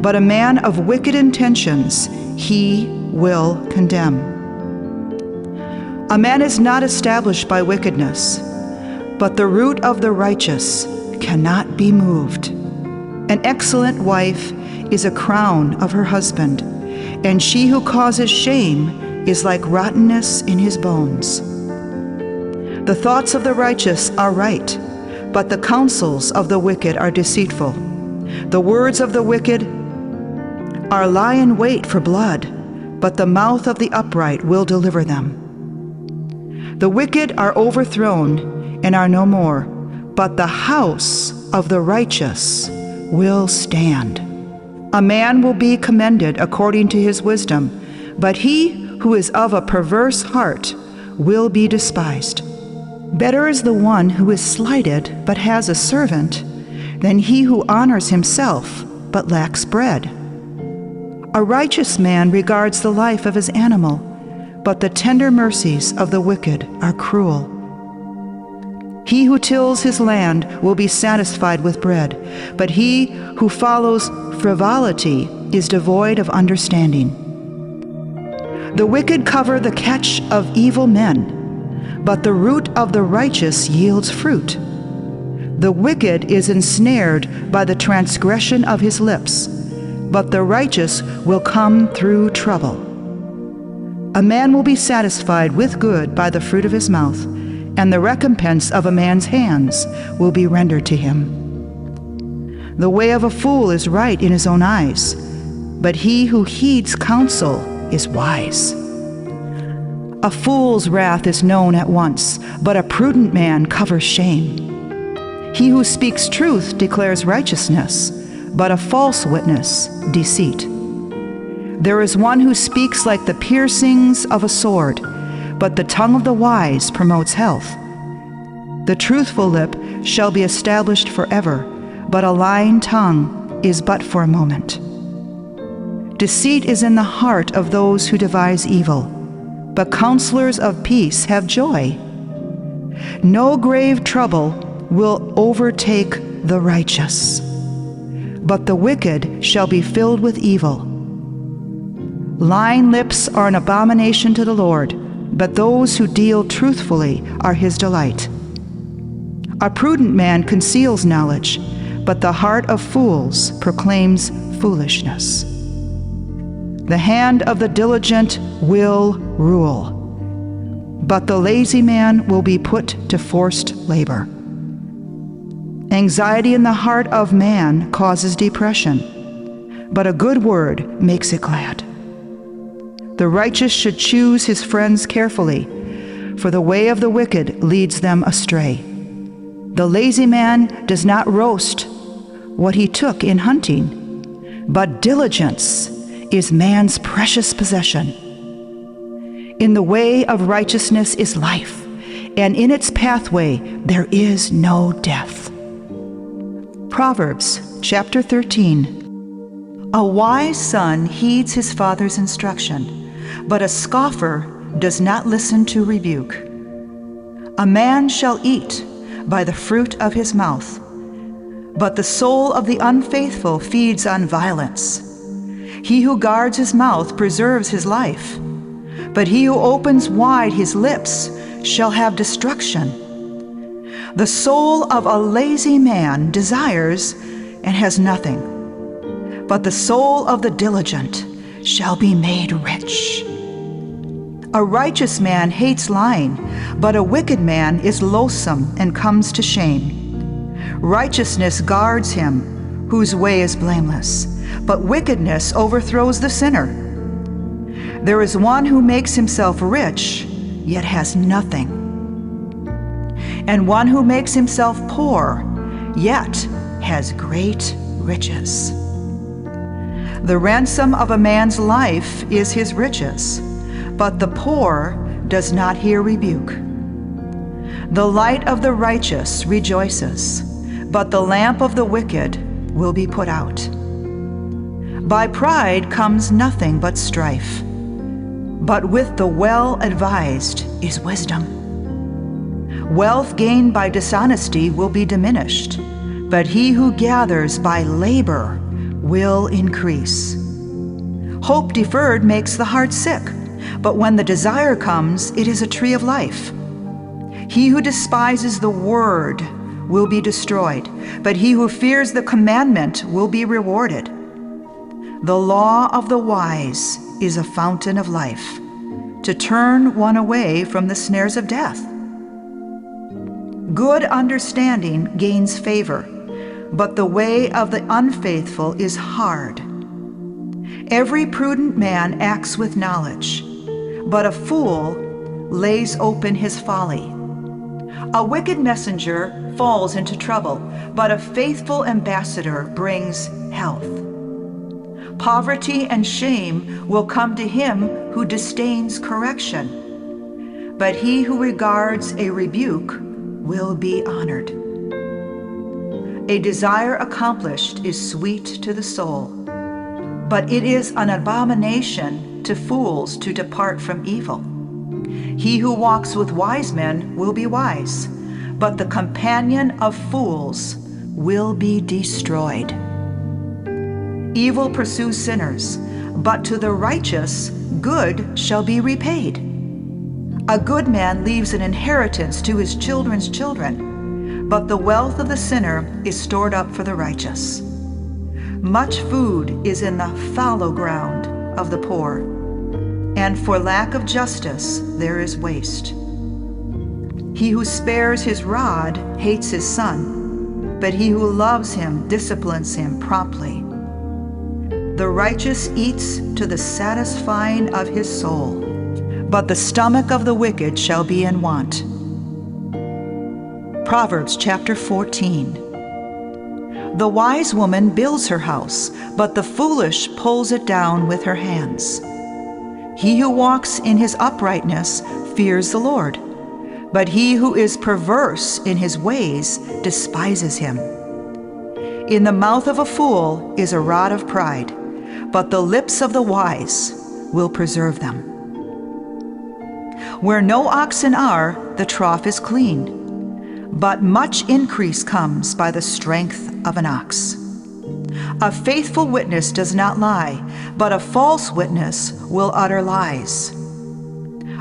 but a man of wicked intentions he will condemn. A man is not established by wickedness, but the root of the righteous cannot be moved. An excellent wife is a crown of her husband, and she who causes shame is like rottenness in his bones. The thoughts of the righteous are right, but the counsels of the wicked are deceitful. The words of the wicked are lie in wait for blood, but the mouth of the upright will deliver them. The wicked are overthrown and are no more, but the house of the righteous will stand. A man will be commended according to his wisdom, but he who is of a perverse heart will be despised. Better is the one who is slighted but has a servant than he who honors himself but lacks bread. A righteous man regards the life of his animal, but the tender mercies of the wicked are cruel. He who tills his land will be satisfied with bread, but he who follows frivolity is devoid of understanding. The wicked cover the catch of evil men, but the root of the righteous yields fruit. The wicked is ensnared by the transgression of his lips, but the righteous will come through trouble. A man will be satisfied with good by the fruit of his mouth, and the recompense of a man's hands will be rendered to him. The way of a fool is right in his own eyes, but he who heeds counsel is wise. A fool's wrath is known at once, but a prudent man covers shame. He who speaks truth declares righteousness, but a false witness deceit. There is one who speaks like the piercings of a sword, but the tongue of the wise promotes health. The truthful lip shall be established forever, but a lying tongue is but for a moment. Deceit is in the heart of those who devise evil, but counselors of peace have joy. No grave trouble will overtake the righteous, but the wicked shall be filled with evil. Lying lips are an abomination to the Lord, but those who deal truthfully are his delight. A prudent man conceals knowledge, but the heart of fools proclaims foolishness. The hand of the diligent will rule, but the lazy man will be put to forced labor. Anxiety in the heart of man causes depression, but a good word makes it glad. The righteous should choose his friends carefully, for the way of the wicked leads them astray. The lazy man does not roast, what he took in hunting, but diligence is man's precious possession. In the way of righteousness is life, and in its pathway there is no death. Proverbs chapter 13. A wise son heeds his father's instruction, but a scoffer does not listen to rebuke. A man shall eat by the fruit of his mouth, but the soul of the unfaithful feeds on violence. He who guards his mouth preserves his life, but he who opens wide his lips shall have destruction. The soul of a lazy man desires and has nothing, but the soul of the diligent shall be made rich. A righteous man hates lying, but a wicked man is loathsome and comes to shame. Righteousness guards him whose way is blameless, but wickedness overthrows the sinner. There is one who makes himself rich, yet has nothing, and one who makes himself poor, yet has great riches. The ransom of a man's life is his riches, but the poor does not hear rebuke. The light of the righteous rejoices, but the lamp of the wicked will be put out. By pride comes nothing but strife, but with the well-advised is wisdom. Wealth gained by dishonesty will be diminished, but he who gathers by labor will increase. Hope deferred makes the heart sick, but when the desire comes, it is a tree of life. He who despises the word will be destroyed, but he who fears the commandment will be rewarded. The law of the wise is a fountain of life, to turn one away from the snares of death. Good understanding gains favor, but the way of the unfaithful is hard. Every prudent man acts with knowledge, but a fool lays open his folly. A wicked messenger falls into trouble, but a faithful ambassador brings health. Poverty and shame will come to him who disdains correction, but he who regards a rebuke will be honored. A desire accomplished is sweet to the soul, but it is an abomination to fools to depart from evil. He who walks with wise men will be wise, but the companion of fools will be destroyed. Evil pursues sinners, but to the righteous good shall be repaid. A good man leaves an inheritance to his children's children, but the wealth of the sinner is stored up for the righteous. Much food is in the fallow ground of the poor, and for lack of justice there is waste. He who spares his rod hates his son, but he who loves him disciplines him promptly. The righteous eats to the satisfying of his soul, but the stomach of the wicked shall be in want. Proverbs chapter 14. The wise woman builds her house, but the foolish pulls it down with her hands. He who walks in his uprightness fears the Lord, but he who is perverse in his ways despises him. In the mouth of a fool is a rod of pride, but the lips of the wise will preserve them. Where no oxen are, the trough is clean, but much increase comes by the strength of an ox. A faithful witness does not lie, but a false witness will utter lies.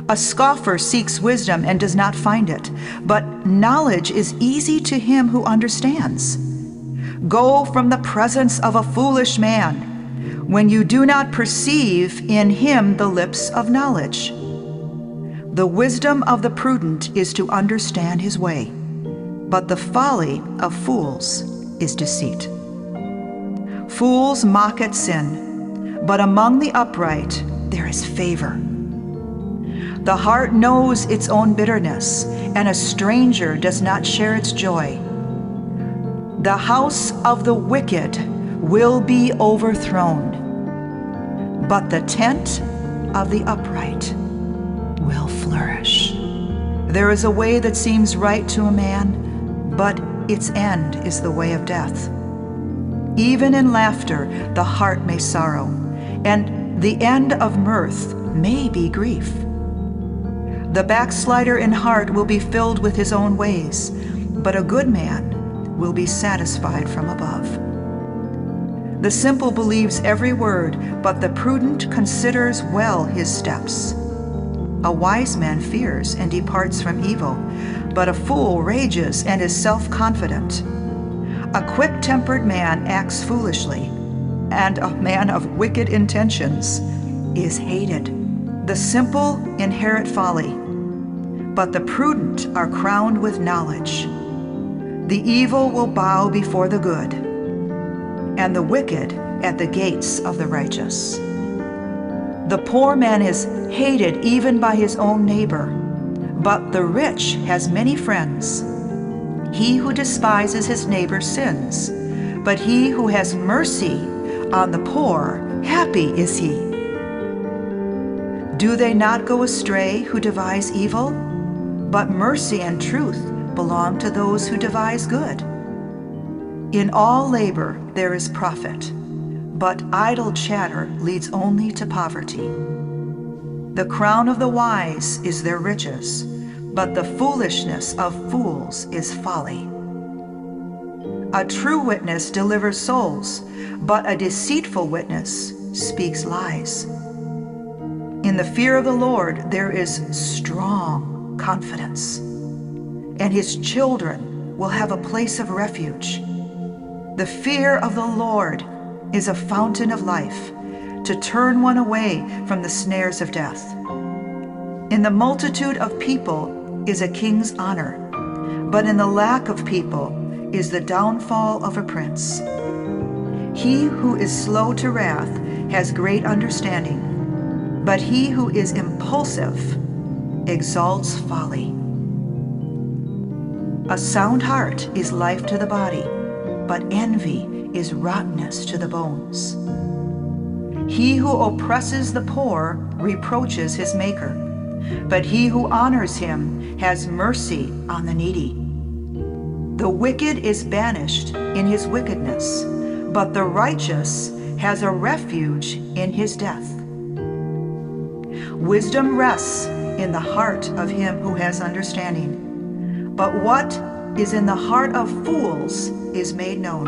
A scoffer seeks wisdom and does not find it, but knowledge is easy to him who understands. Go from the presence of a foolish man, when you do not perceive in him the lips of knowledge. The wisdom of the prudent is to understand his way, but the folly of fools is deceit. Fools mock at sin, but among the upright there is favor. The heart knows its own bitterness, and a stranger does not share its joy. The house of the wicked will be overthrown, but the tent of the upright will flourish. There is a way that seems right to a man, but its end is the way of death. Even in laughter, the heart may sorrow, and the end of mirth may be grief. The backslider in heart will be filled with his own ways, but a good man will be satisfied from above. The simple believes every word, but the prudent considers well his steps. A wise man fears and departs from evil, but a fool rages and is self-confident. A quick-tempered man acts foolishly, and a man of wicked intentions is hated. The simple inherit folly, but the prudent are crowned with knowledge. The evil will bow before the good, and the wicked at the gates of the righteous. The poor man is hated even by his own neighbor, but the rich has many friends. He who despises his neighbor sins, but he who has mercy on the poor, happy is he. Do they not go astray who devise evil? But mercy and truth belong to those who devise good. In all labor there is profit, but idle chatter leads only to poverty. The crown of the wise is their riches, but the foolishness of fools is folly. A true witness delivers souls, but a deceitful witness speaks lies. In the fear of the Lord there is strong confidence, and his children will have a place of refuge. The fear of the Lord is a fountain of life, to turn one away from the snares of death. In the multitude of people is a king's honor, but in the lack of people is the downfall of a prince. He who is slow to wrath has great understanding, but he who is impulsive exalts folly. A sound heart is life to the body, but envy is rottenness to the bones. He who oppresses the poor reproaches his maker, but he who honors him has mercy on the needy. The wicked is banished in his wickedness, but the righteous has a refuge in his death. Wisdom rests in the heart of him who has understanding, but what is in the heart of fools is made known.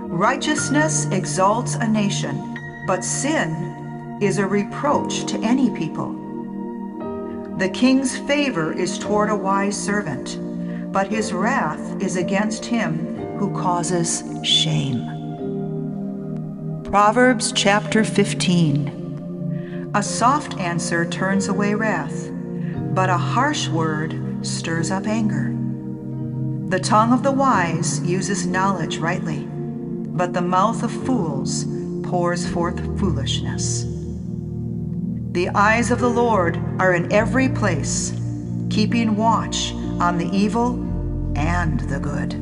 Righteousness exalts a nation, but sin is a reproach to any people. The king's favor is toward a wise servant, but his wrath is against him who causes shame. Proverbs chapter 15. A soft answer turns away wrath, but a harsh word stirs up anger. The tongue of the wise uses knowledge rightly, but the mouth of fools pours forth foolishness. The eyes of the Lord are in every place, keeping watch on the evil and the good.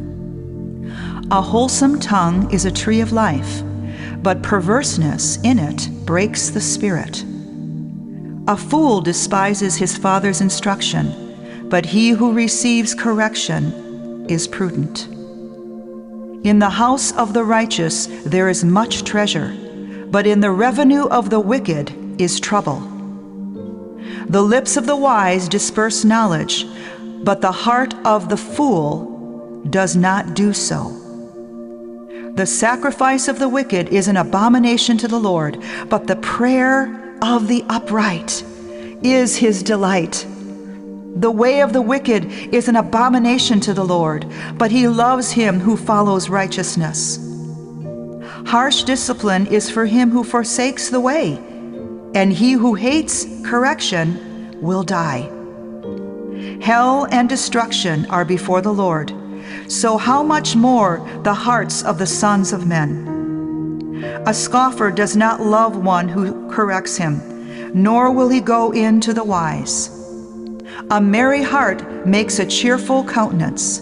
A wholesome tongue is a tree of life, but perverseness in it breaks the spirit. A fool despises his father's instruction, but he who receives correction is prudent. In the house of the righteous there is much treasure, but in the revenue of the wicked is trouble. The lips of the wise disperse knowledge, but the heart of the fool does not do so. The sacrifice of the wicked is an abomination to the Lord, but the prayer of the upright is his delight. The way of the wicked is an abomination to the Lord, but he loves him who follows righteousness. Harsh discipline is for him who forsakes the way, and he who hates correction will die. Hell and destruction are before the Lord, so how much more the hearts of the sons of men? A scoffer does not love one who corrects him, nor will he go in to the wise. A merry heart makes a cheerful countenance,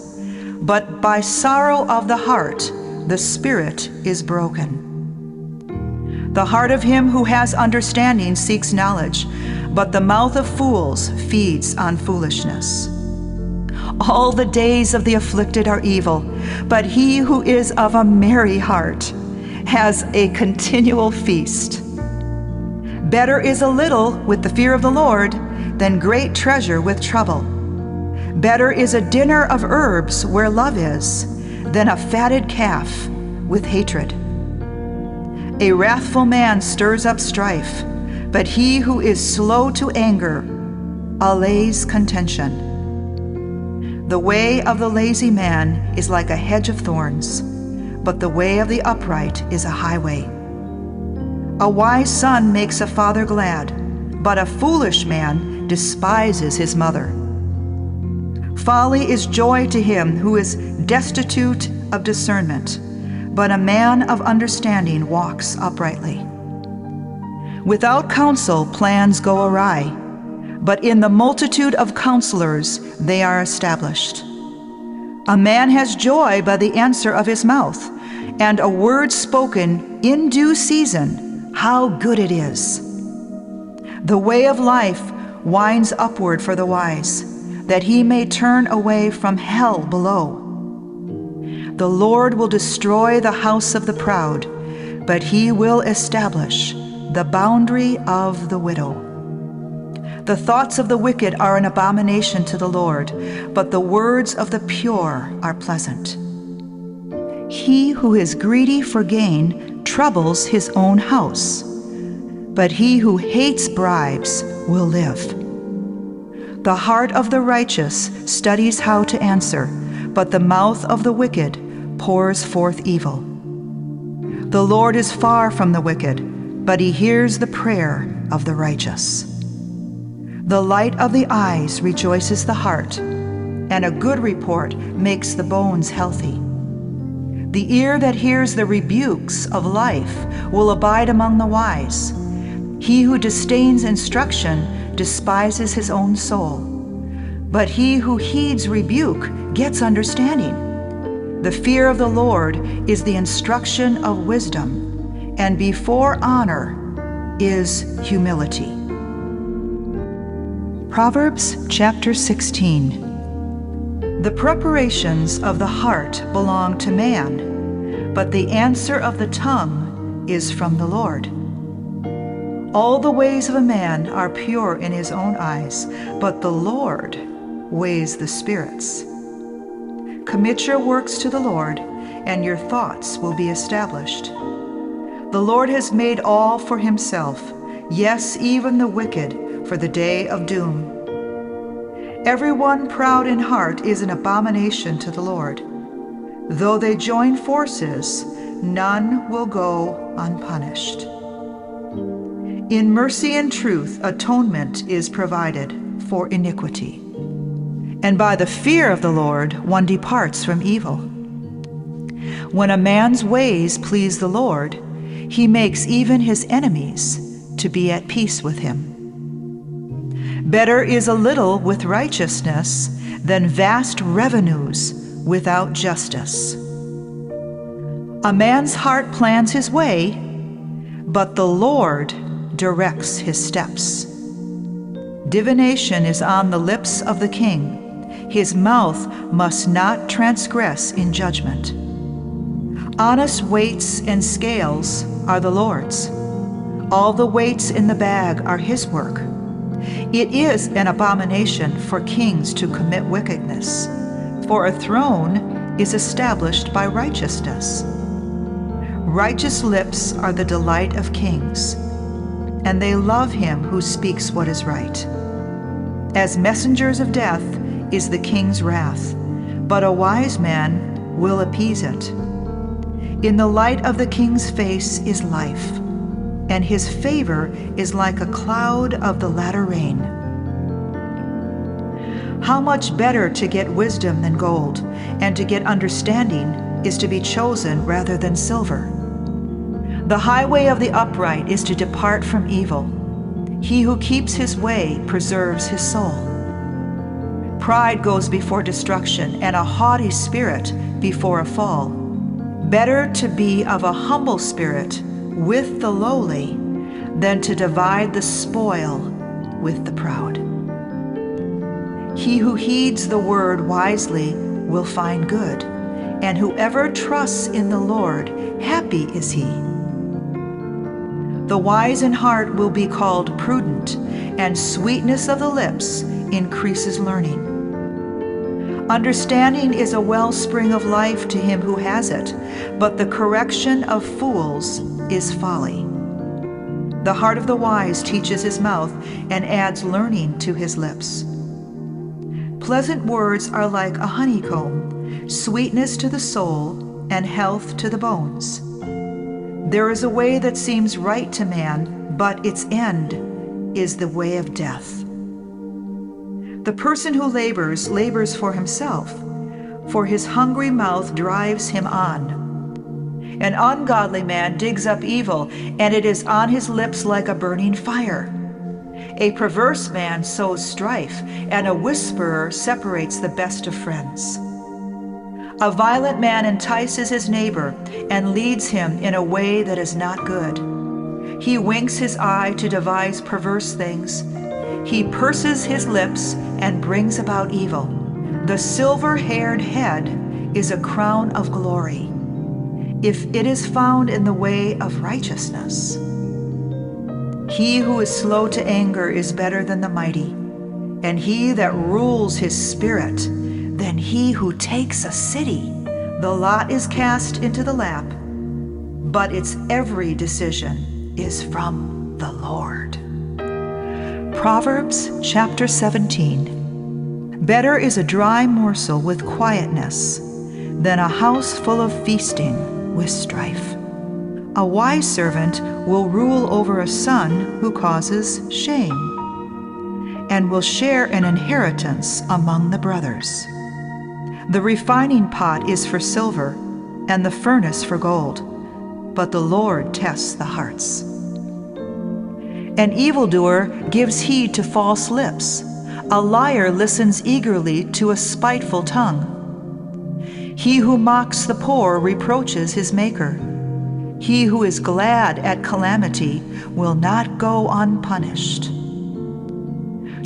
but by sorrow of the heart the spirit is broken. The heart of him who has understanding seeks knowledge, but the mouth of fools feeds on foolishness. All the days of the afflicted are evil, but he who is of a merry heart has a continual feast. Better is a little with the fear of the Lord than great treasure with trouble. Better is a dinner of herbs where love is than a fatted calf with hatred. A wrathful man stirs up strife, but he who is slow to anger allays contention. The way of the lazy man is like a hedge of thorns, but the way of the upright is a highway. A wise son makes a father glad, but a foolish man despises his mother. Folly is joy to him who is destitute of discernment, but a man of understanding walks uprightly. Without counsel, plans go awry, but in the multitude of counselors they are established. A man has joy by the answer of his mouth, and a word spoken in due season, how good it is. The way of life winds upward for the wise, that he may turn away from hell below. The Lord will destroy the house of the proud, but he will establish the boundary of the widow. The thoughts of the wicked are an abomination to the Lord, but the words of the pure are pleasant. He who is greedy for gain troubles his own house, but he who hates bribes will live. The heart of the righteous studies how to answer, but the mouth of the wicked pours forth evil. The Lord is far from the wicked, but he hears the prayer of the righteous. The light of the eyes rejoices the heart, and a good report makes the bones healthy. The ear that hears the rebukes of life will abide among the wise. He who disdains instruction despises his own soul, but he who heeds rebuke gets understanding. The fear of the Lord is the instruction of wisdom, and before honor is humility. Proverbs chapter 16. The preparations of the heart belong to man, but the answer of the tongue is from the Lord. All the ways of a man are pure in his own eyes, but the Lord weighs the spirits. Commit your works to the Lord, and your thoughts will be established. The Lord has made all for himself, yes, even the wicked, for the day of doom. Everyone proud in heart is an abomination to the Lord. Though they join forces, none will go unpunished. In mercy and truth, atonement is provided for iniquity. And by the fear of the Lord, one departs from evil. When a man's ways please the Lord, he makes even his enemies to be at peace with him. Better is a little with righteousness than vast revenues without justice. A man's heart plans his way, but the Lord directs his steps. Divination is on the lips of the king. His mouth must not transgress in judgment. Honest weights and scales are the Lord's. All the weights in the bag are his work. It is an abomination for kings to commit wickedness, for a throne is established by righteousness. Righteous lips are the delight of kings, and they love him who speaks what is right. As messengers of death is the king's wrath, but a wise man will appease it. In the light of the king's face is life, and his favor is like a cloud of the latter rain. How much better to get wisdom than gold, and to get understanding is to be chosen rather than silver. The highway of the upright is to depart from evil. He who keeps his way preserves his soul. Pride goes before destruction, and a haughty spirit before a fall. Better to be of a humble spirit with the lowly than to divide the spoil with the proud. He who heeds the word wisely will find good, and whoever trusts in the Lord, happy is he. The wise in heart will be called prudent, and sweetness of the lips increases learning. Understanding is a wellspring of life to him who has it, but the correction of fools is folly. The heart of the wise teaches his mouth and adds learning to his lips. Pleasant words are like a honeycomb, sweetness to the soul and health to the bones. There is a way that seems right to man, but its end is the way of death. The person who labors for himself, for his hungry mouth drives him on. An ungodly man digs up evil, and it is on his lips like a burning fire. A perverse man sows strife, and a whisperer separates the best of friends. A violent man entices his neighbor and leads him in a way that is not good. He winks his eye to devise perverse things. He purses his lips and brings about evil. The silver-haired head is a crown of glory, if it is found in the way of righteousness. He who is slow to anger is better than the mighty, and he that rules his spirit than he who takes a city. The lot is cast into the lap, but its every decision is from the Lord. Proverbs chapter 17. Better is a dry morsel with quietness than a house full of feasting with strife. A wise servant will rule over a son who causes shame, and will share an inheritance among the brothers. The refining pot is for silver, and the furnace for gold, but the Lord tests the hearts. An evildoer gives heed to false lips. A liar listens eagerly to a spiteful tongue. He who mocks the poor reproaches his maker. He who is glad at calamity will not go unpunished.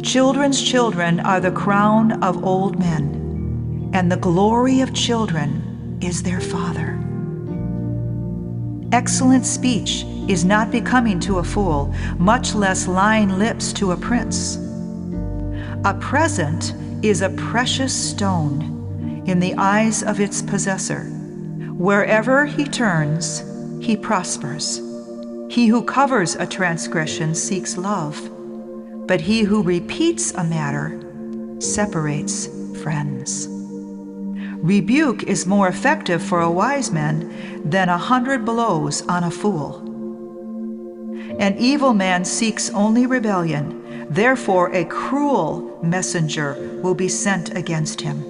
Children's children are the crown of old men, and the glory of children is their father. Excellent speech is not becoming to a fool, much less lying lips to a prince. A present is a precious stone in the eyes of its possessor. Wherever he turns, he prospers. He who covers a transgression seeks love, but he who repeats a matter separates friends. Rebuke is more effective for a wise man than 100 blows on a fool. An evil man seeks only rebellion, therefore a cruel messenger will be sent against him.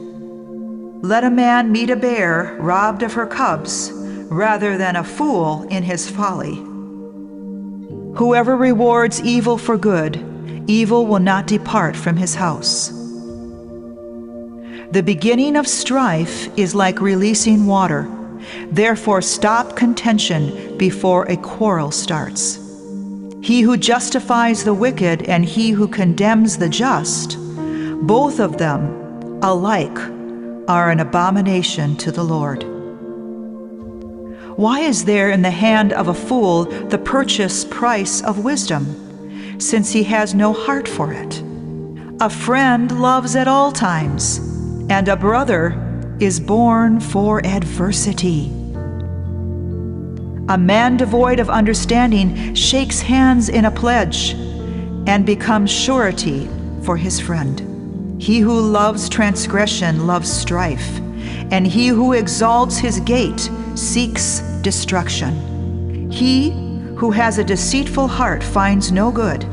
Let a man meet a bear robbed of her cubs, rather than a fool in his folly. Whoever rewards evil for good, evil will not depart from his house. The beginning of strife is like releasing water. Therefore stop contention before a quarrel starts. He who justifies the wicked and he who condemns the just, both of them alike are an abomination to the Lord. Why is there in the hand of a fool the purchase price of wisdom, since he has no heart for it? A friend loves at all times, and a brother is born for adversity. A man devoid of understanding shakes hands in a pledge and becomes surety for his friend. He who loves transgression loves strife, and he who exalts his gate seeks destruction. He who has a deceitful heart finds no good,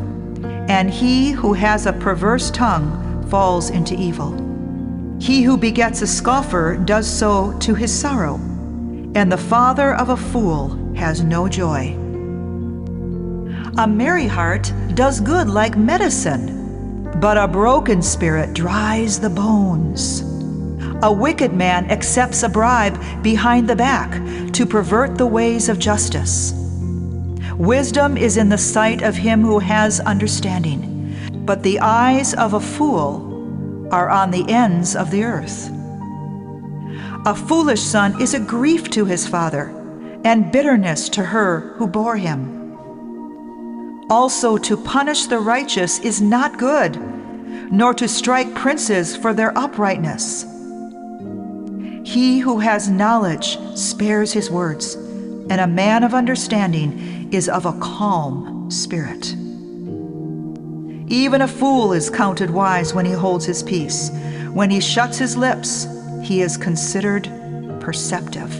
and he who has a perverse tongue falls into evil. He who begets a scoffer does so to his sorrow, and the father of a fool has no joy. A merry heart does good like medicine, but a broken spirit dries the bones. A wicked man accepts a bribe behind the back to pervert the ways of justice. Wisdom is in the sight of him who has understanding, but the eyes of a fool are on the ends of the earth. A foolish son is a grief to his father, and bitterness to her who bore him. Also, to punish the righteous is not good, nor to strike princes for their uprightness. He who has knowledge spares his words, and a man of understanding is of a calm spirit. Even a fool is counted wise when he holds his peace. When he shuts his lips, he is considered perceptive.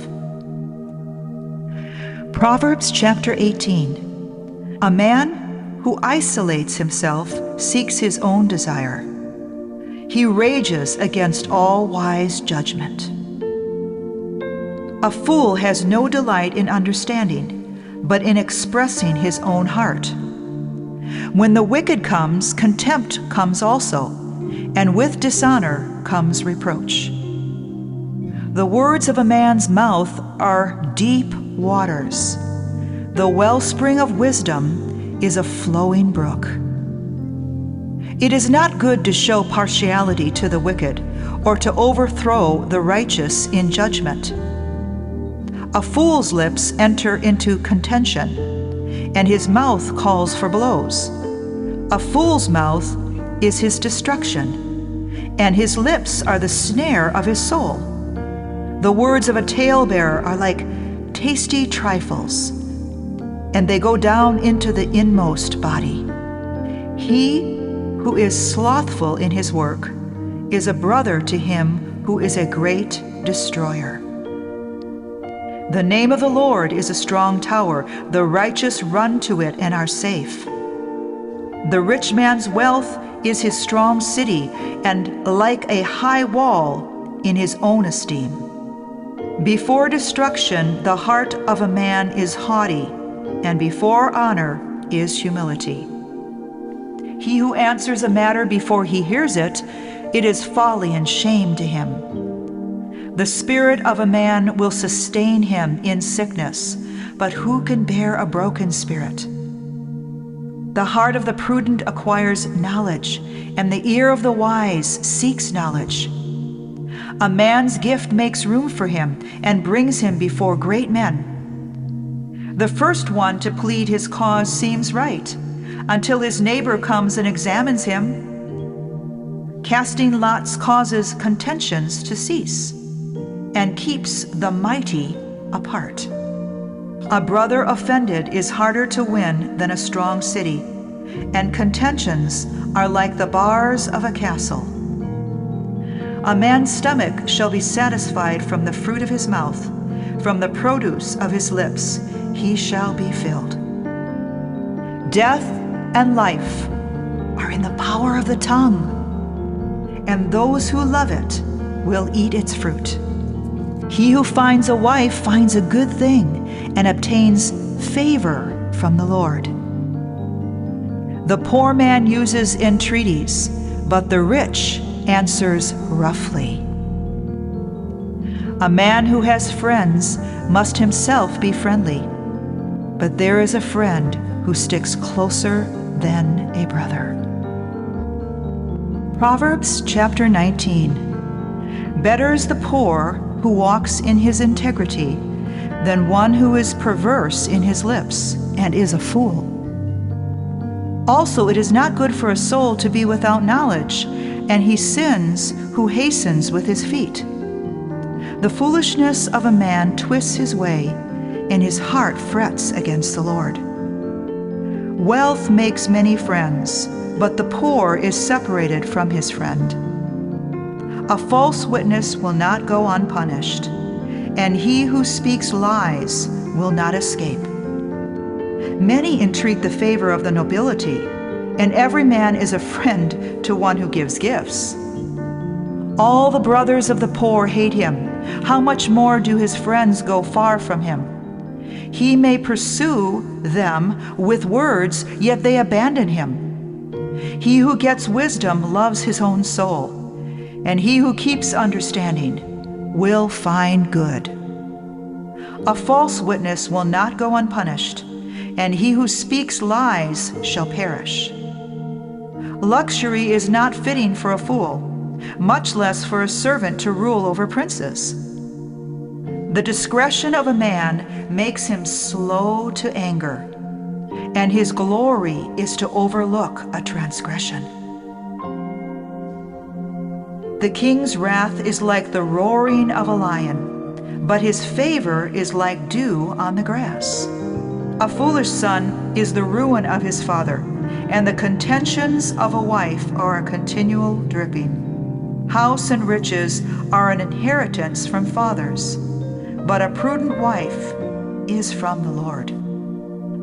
Proverbs chapter 18. A man who isolates himself seeks his own desire. He rages against all wise judgment. A fool has no delight in understanding, but in expressing his own heart. When the wicked comes, contempt comes also, and with dishonor comes reproach. The words of a man's mouth are deep waters. The wellspring of wisdom is a flowing brook. It is not good to show partiality to the wicked, or to overthrow the righteous in judgment. A fool's lips enter into contention, and his mouth calls for blows. A fool's mouth is his destruction, and his lips are the snare of his soul. The words of a talebearer are like tasty trifles, and they go down into the inmost body. He who is slothful in his work is a brother to him who is a great destroyer. The name of the Lord is a strong tower. The righteous run to it and are safe. The rich man's wealth is his strong city, and like a high wall in his own esteem. Before destruction, the heart of a man is haughty, and before honor is humility. He who answers a matter before he hears it, it is folly and shame to him. The spirit of a man will sustain him in sickness, but who can bear a broken spirit? The heart of the prudent acquires knowledge, and the ear of the wise seeks knowledge. A man's gift makes room for him and brings him before great men. The first one to plead his cause seems right, until his neighbor comes and examines him. Casting lots causes contentions to cease, and keeps the mighty apart. A brother offended is harder to win than a strong city, and contentions are like the bars of a castle. A man's stomach shall be satisfied from the fruit of his mouth, from the produce of his lips he shall be filled. Death and life are in the power of the tongue, and those who love it will eat its fruit. He who finds a wife finds a good thing and obtains favor from the Lord. The poor man uses entreaties, but the rich answers roughly. A man who has friends must himself be friendly, but there is a friend who sticks closer than a brother. Proverbs chapter 19. Better is the poor who walks in his integrity than one who is perverse in his lips and is a fool. Also, it is not good for a soul to be without knowledge, and he sins who hastens with his feet. The foolishness of a man twists his way, and his heart frets against the Lord. Wealth makes many friends, but the poor is separated from his friend. A false witness will not go unpunished, and he who speaks lies will not escape. Many entreat the favor of the nobility, and every man is a friend to one who gives gifts. All the brothers of the poor hate him. How much more do his friends go far from him? He may pursue them with words, yet they abandon him. He who gets wisdom loves his own soul, and he who keeps understanding will find good. A false witness will not go unpunished, and he who speaks lies shall perish. Luxury is not fitting for a fool, much less for a servant to rule over princes. The discretion of a man makes him slow to anger, and his glory is to overlook a transgression. The king's wrath is like the roaring of a lion, but his favor is like dew on the grass. A foolish son is the ruin of his father, and the contentions of a wife are a continual dripping. House and riches are an inheritance from fathers, but a prudent wife is from the Lord.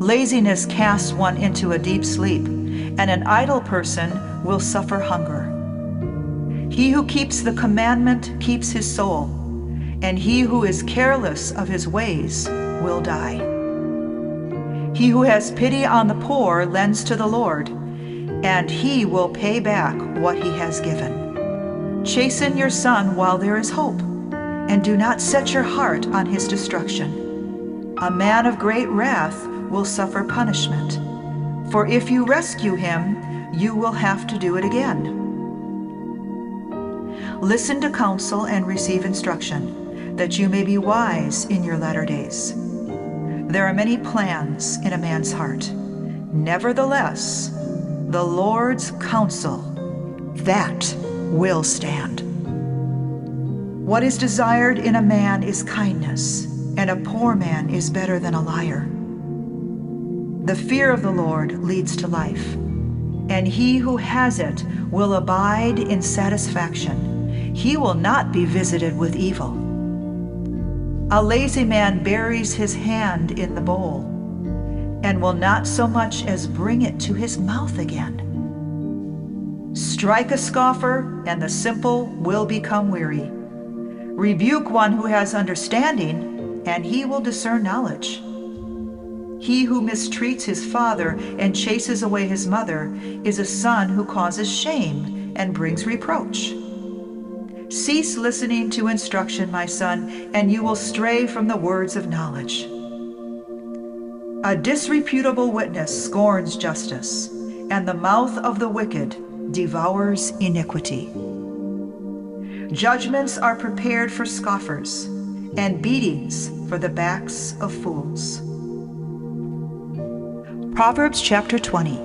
Laziness casts one into a deep sleep, and an idle person will suffer hunger. He who keeps the commandment keeps his soul, and he who is careless of his ways will die. He who has pity on the poor lends to the Lord, and he will pay back what he has given. Chasten your son while there is hope, and do not set your heart on his destruction. A man of great wrath will suffer punishment, for if you rescue him, you will have to do it again. Listen to counsel and receive instruction, that you may be wise in your latter days. There are many plans in a man's heart. Nevertheless, the Lord's counsel, that will stand. What is desired in a man is kindness, and a poor man is better than a liar. The fear of the Lord leads to life, and he who has it will abide in satisfaction. He will not be visited with evil. A lazy man buries his hand in the bowl, and will not so much as bring it to his mouth again. Strike a scoffer, and the simple will become weary. Rebuke one who has understanding, and he will discern knowledge. He who mistreats his father and chases away his mother is a son who causes shame and brings reproach. Cease listening to instruction, my son, and you will stray from the words of knowledge. A disreputable witness scorns justice, and the mouth of the wicked devours iniquity. Judgments are prepared for scoffers, and beatings for the backs of fools. Proverbs chapter 20.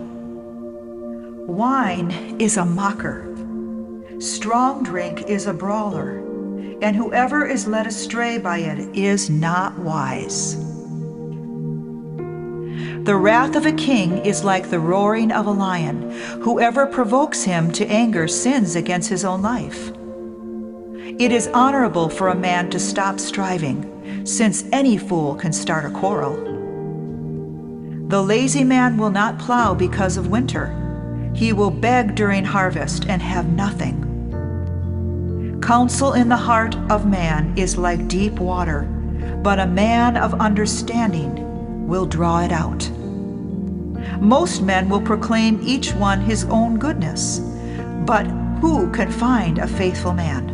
Wine is a mocker. Strong drink is a brawler, and whoever is led astray by it is not wise. The wrath of a king is like the roaring of a lion. Whoever provokes him to anger sins against his own life. It is honorable for a man to stop striving, since any fool can start a quarrel. The lazy man will not plow because of winter. He will beg during harvest and have nothing. Counsel in the heart of man is like deep water, but a man of understanding will draw it out. Most men will proclaim each one his own goodness, but who can find a faithful man?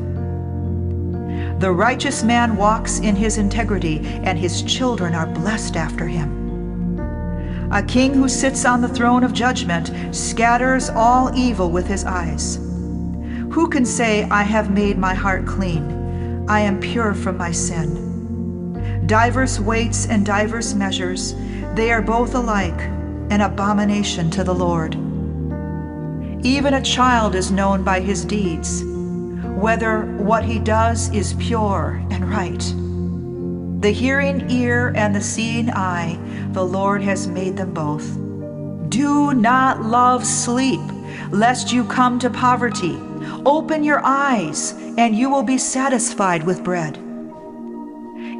The righteous man walks in his integrity, and his children are blessed after him. A king who sits on the throne of judgment scatters all evil with his eyes. Who can say, I have made my heart clean, I am pure from my sin? Diverse weights and diverse measures, they are both alike, an abomination to the Lord. Even a child is known by his deeds, whether what he does is pure and right. The hearing ear and the seeing eye, the Lord has made them both. Do not love sleep, lest you come to poverty. Open your eyes, and you will be satisfied with bread.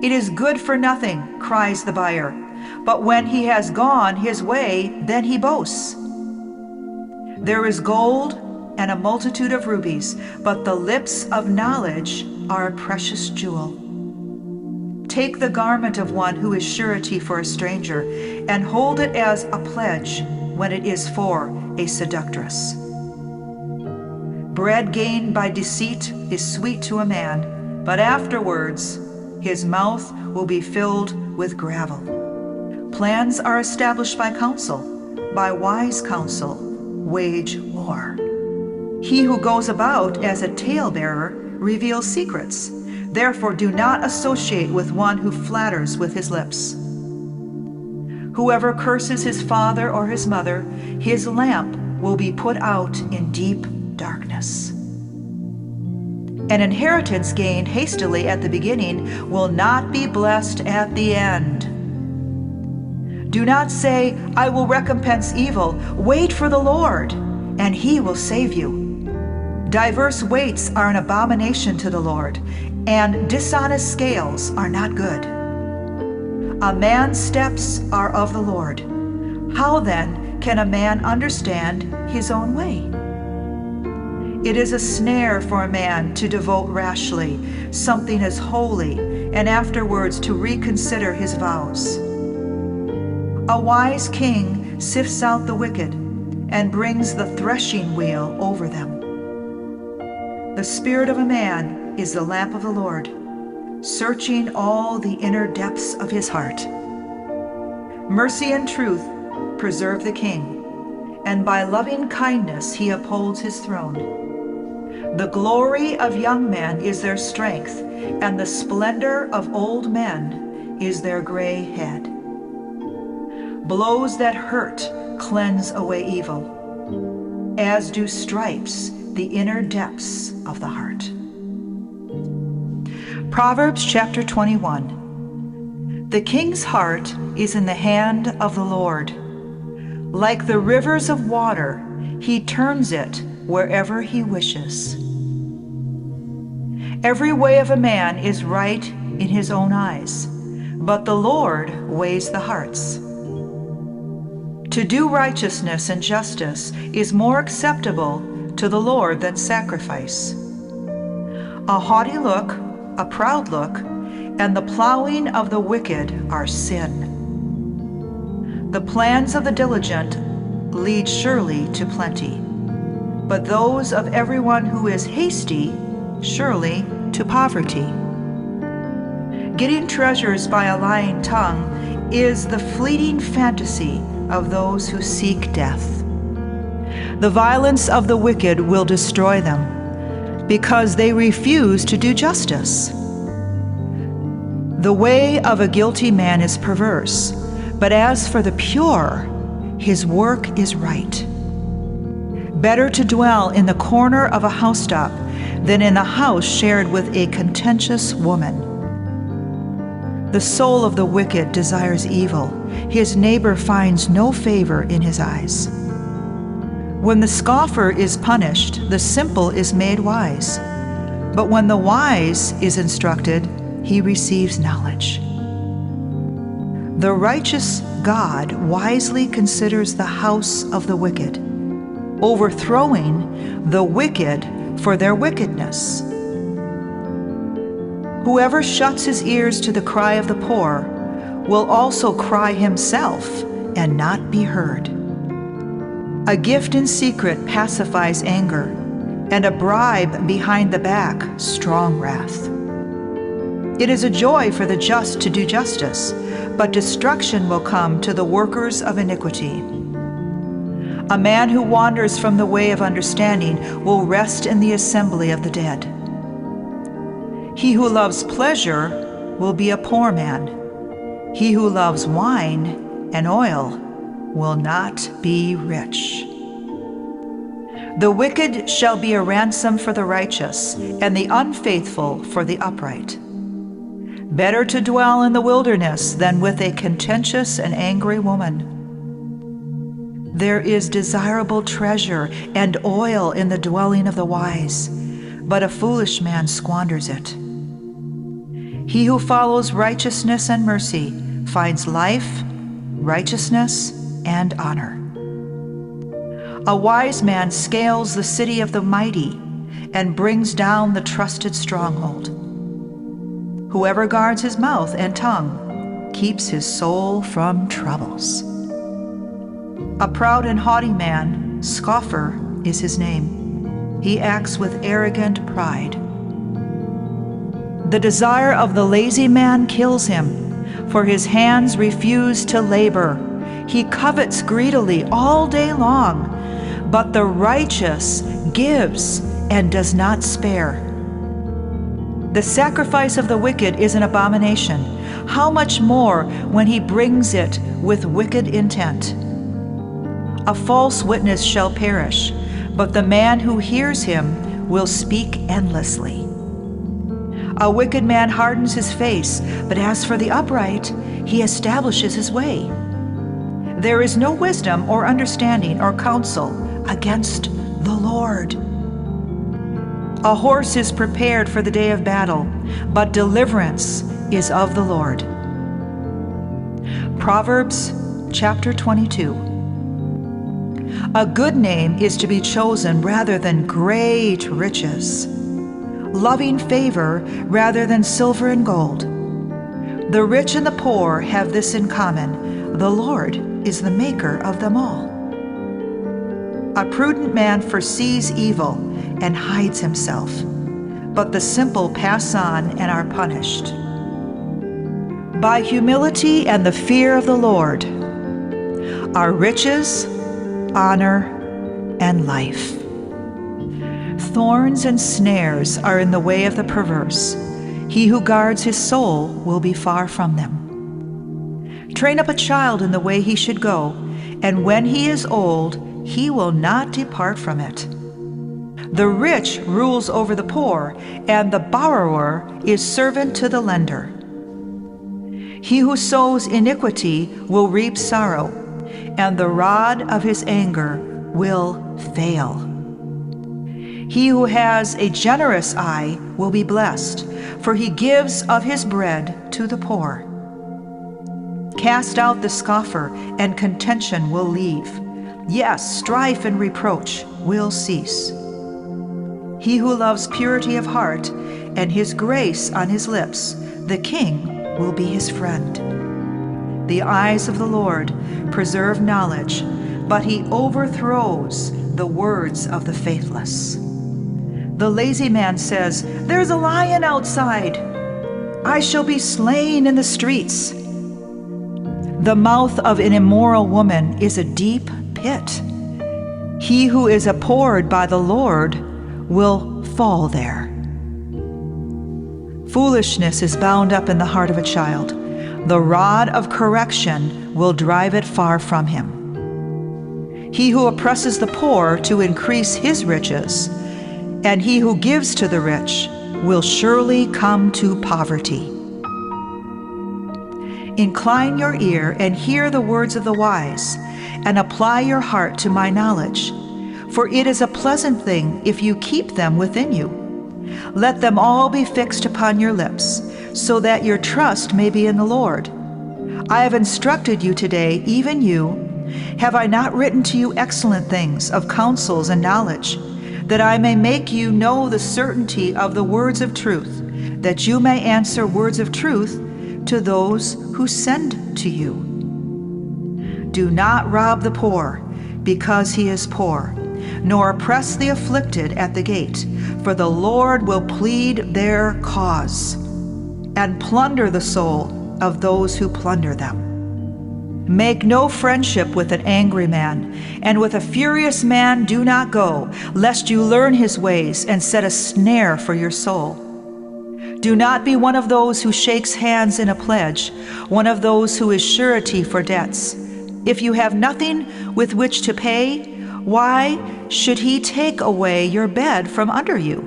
It is good for nothing, cries the buyer, but when he has gone his way, then he boasts. There is gold and a multitude of rubies, but the lips of knowledge are a precious jewel. Take the garment of one who is surety for a stranger, and hold it as a pledge when it is for a seductress. Bread gained by deceit is sweet to a man, but afterwards his mouth will be filled with gravel. Plans are established by counsel. By wise counsel, wage war. He who goes about as a talebearer reveals secrets. Therefore, do not associate with one who flatters with his lips. Whoever curses his father or his mother, his lamp will be put out in deep darkness. An inheritance gained hastily at the beginning will not be blessed at the end. Do not say, I will recompense evil. Wait for the Lord, and he will save you. Diverse weights are an abomination to the Lord, and dishonest scales are not good. A man's steps are of the Lord. How then can a man understand his own way? It is a snare for a man to devote rashly something as holy, and afterwards to reconsider his vows. A wise king sifts out the wicked and brings the threshing wheel over them. The spirit of a man is the lamp of the Lord, searching all the inner depths of his heart. Mercy and truth preserve the king, and by loving kindness he upholds his throne. The glory of young men is their strength, and the splendor of old men is their gray head. Blows that hurt cleanse away evil, as do stripes the inner depths of the heart. Proverbs chapter 21. The king's heart is in the hand of the Lord. Like the rivers of water, he turns it wherever he wishes. Every way of a man is right in his own eyes, but the Lord weighs the hearts. To do righteousness and justice is more acceptable to the Lord than sacrifice. A haughty look, a proud look, and the plowing of the wicked are sin. The plans of the diligent lead surely to plenty, but those of everyone who is hasty surely to poverty. Getting treasures by a lying tongue is the fleeting fantasy of those who seek death. The violence of the wicked will destroy them, because they refuse to do justice. The way of a guilty man is perverse, but as for the pure, his work is right. Better to dwell in the corner of a housetop than in a house shared with a contentious woman. The soul of the wicked desires evil. His neighbor finds no favor in his eyes. When the scoffer is punished, the simple is made wise. But when the wise is instructed, he receives knowledge. The righteous God wisely considers the house of the wicked, overthrowing the wicked for their wickedness. Whoever shuts his ears to the cry of the poor will also cry himself and not be heard. A gift in secret pacifies anger, and a bribe behind the back strong wrath. It is a joy for the just to do justice, but destruction will come to the workers of iniquity. A man who wanders from the way of understanding will rest in the assembly of the dead. He who loves pleasure will be a poor man. He who loves wine and oil will not be rich. The wicked shall be a ransom for the righteous, and the unfaithful for the upright. Better to dwell in the wilderness than with a contentious and angry woman. There is desirable treasure and oil in the dwelling of the wise, but a foolish man squanders it. He who follows righteousness and mercy finds life, righteousness, and honor. A wise man scales the city of the mighty and brings down the trusted stronghold. Whoever guards his mouth and tongue keeps his soul from troubles. A proud and haughty man Scoffer is his name. He acts with arrogant pride. The desire of the lazy man kills him, for his hands refuse to labor. He covets greedily all day long, but the righteous gives and does not spare. The sacrifice of the wicked is an abomination. How much more when he brings it with wicked intent? A false witness shall perish, but the man who hears him will speak endlessly. A wicked man hardens his face, but as for the upright, he establishes his way. There is no wisdom or understanding or counsel against the Lord. A horse is prepared for the day of battle, but deliverance is of the Lord. Proverbs chapter 22. A good name is to be chosen rather than great riches, loving favor rather than silver and gold. The rich and the poor have this in common: the Lord is the maker of them all. A prudent man foresees evil and hides himself, but the simple pass on and are punished. By humility and the fear of the Lord are riches, honor, and life. Thorns and snares are in the way of the perverse. He who guards his soul will be far from them. Train up a child in the way he should go, and when he is old, he will not depart from it. The rich rules over the poor, and the borrower is servant to the lender. He who sows iniquity will reap sorrow, and the rod of his anger will fail. He who has a generous eye will be blessed, for he gives of his bread to the poor. Cast out the scoffer, and contention will leave. Yes, strife and reproach will cease. He who loves purity of heart and his grace on his lips, the king will be his friend. The eyes of the Lord preserve knowledge, but he overthrows the words of the faithless. The lazy man says, "There's a lion outside. I shall be slain in the streets." The mouth of an immoral woman is a deep pit. He who is abhorred by the Lord will fall there. Foolishness is bound up in the heart of a child. The rod of correction will drive it far from him. He who oppresses the poor to increase his riches, and he who gives to the rich will surely come to poverty. Incline your ear and hear the words of the wise, and apply your heart to my knowledge, for it is a pleasant thing if you keep them within you. Let them all be fixed upon your lips, so that your trust may be in the Lord. I have instructed you today, even you. Have I not written to you excellent things of counsels and knowledge, that I may make you know the certainty of the words of truth, that you may answer words of truth to those who send to you? Do not rob the poor because he is poor, nor oppress the afflicted at the gate, for the Lord will plead their cause and plunder the soul of those who plunder them. Make no friendship with an angry man, and with a furious man do not go, lest you learn his ways and set a snare for your soul. Do not be one of those who shakes hands in a pledge, one of those who is surety for debts. If you have nothing with which to pay, why should he take away your bed from under you?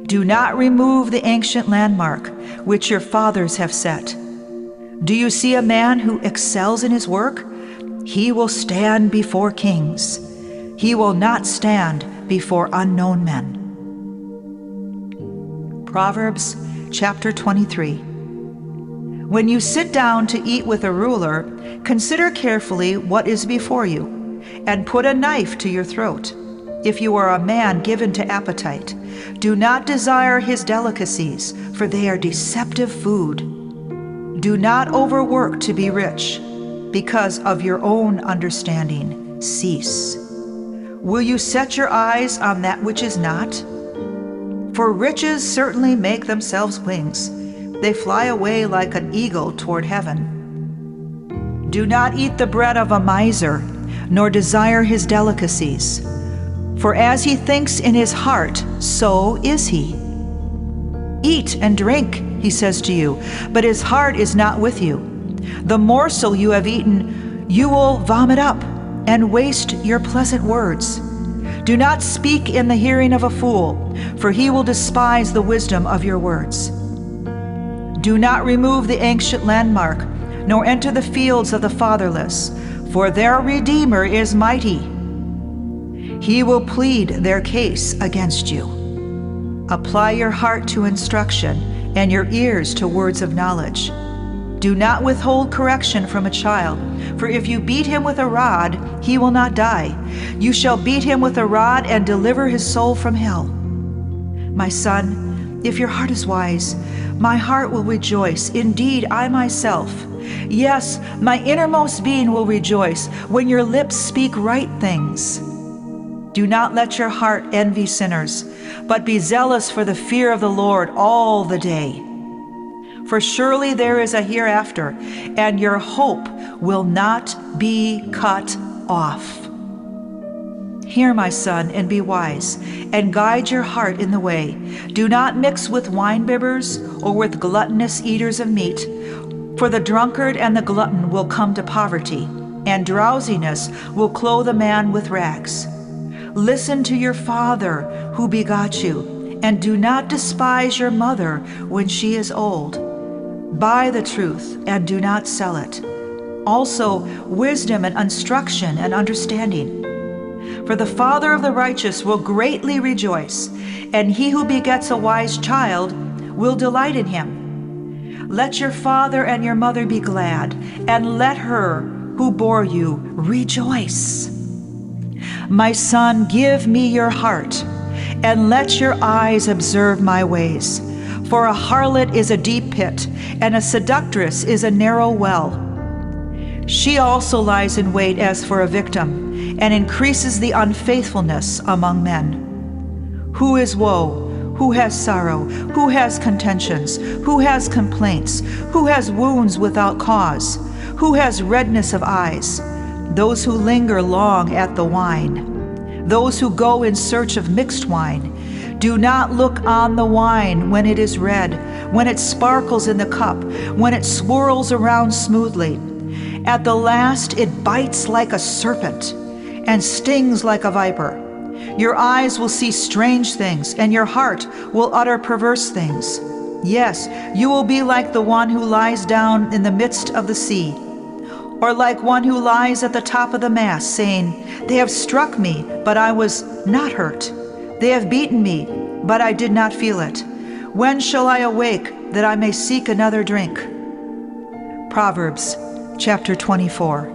Do not remove the ancient landmark which your fathers have set. Do you see a man who excels in his work? He will stand before kings. He will not stand before unknown men. Proverbs chapter 23. When you sit down to eat with a ruler, consider carefully what is before you, and put a knife to your throat. If you are a man given to appetite, do not desire his delicacies, for they are deceptive food. Do not overwork to be rich, because of your own understanding. cease. Will you set your eyes on that which is not? For riches certainly make themselves wings. They fly away like an eagle toward heaven. Do not eat the bread of a miser, nor desire his delicacies. For as he thinks in his heart, so is he. Eat and drink, he says to you, but his heart is not with you. The morsel you have eaten, you will vomit up and waste your pleasant words. Do not speak in the hearing of a fool, for he will despise the wisdom of your words. Do not remove the ancient landmark, nor enter the fields of the fatherless, for their Redeemer is mighty. He will plead their case against you. Apply your heart to instruction and your ears to words of knowledge. Do not withhold correction from a child, for if you beat him with a rod, he will not die. You shall beat him with a rod and deliver his soul from hell. My son, if your heart is wise, my heart will rejoice. Indeed, I myself, yes, my innermost being will rejoice when your lips speak right things. Do not let your heart envy sinners, but be zealous for the fear of the Lord all the day. For surely there is a hereafter, and your hope will not be cut off. Hear, my son, and be wise, and guide your heart in the way. Do not mix with winebibbers or with gluttonous eaters of meat, for the drunkard and the glutton will come to poverty, and drowsiness will clothe a man with rags. Listen to your father who begot you, and do not despise your mother when she is old. Buy the truth and do not sell it. Also, wisdom and instruction and understanding. For the father of the righteous will greatly rejoice, and he who begets a wise child will delight in him. Let your father and your mother be glad, and let her who bore you rejoice. My son, give me your heart, and let your eyes observe my ways. For a harlot is a deep pit, and a seductress is a narrow well. She also lies in wait as for a victim, and increases the unfaithfulness among men. Who is woe? Who has sorrow? Who has contentions? Who has complaints? Who has wounds without cause? Who has redness of eyes? Those who linger long at the wine. Those who go in search of mixed wine. Do not look on the wine when it is red, when it sparkles in the cup, when it swirls around smoothly. At the last it bites like a serpent and stings like a viper. Your eyes will see strange things, and your heart will utter perverse things. Yes, you will be like the one who lies down in the midst of the sea, or like one who lies at the top of the mast, saying, "They have struck me, but I was not hurt. They have beaten me, but I did not feel it. When shall I awake that I may seek another drink?" Proverbs chapter 24.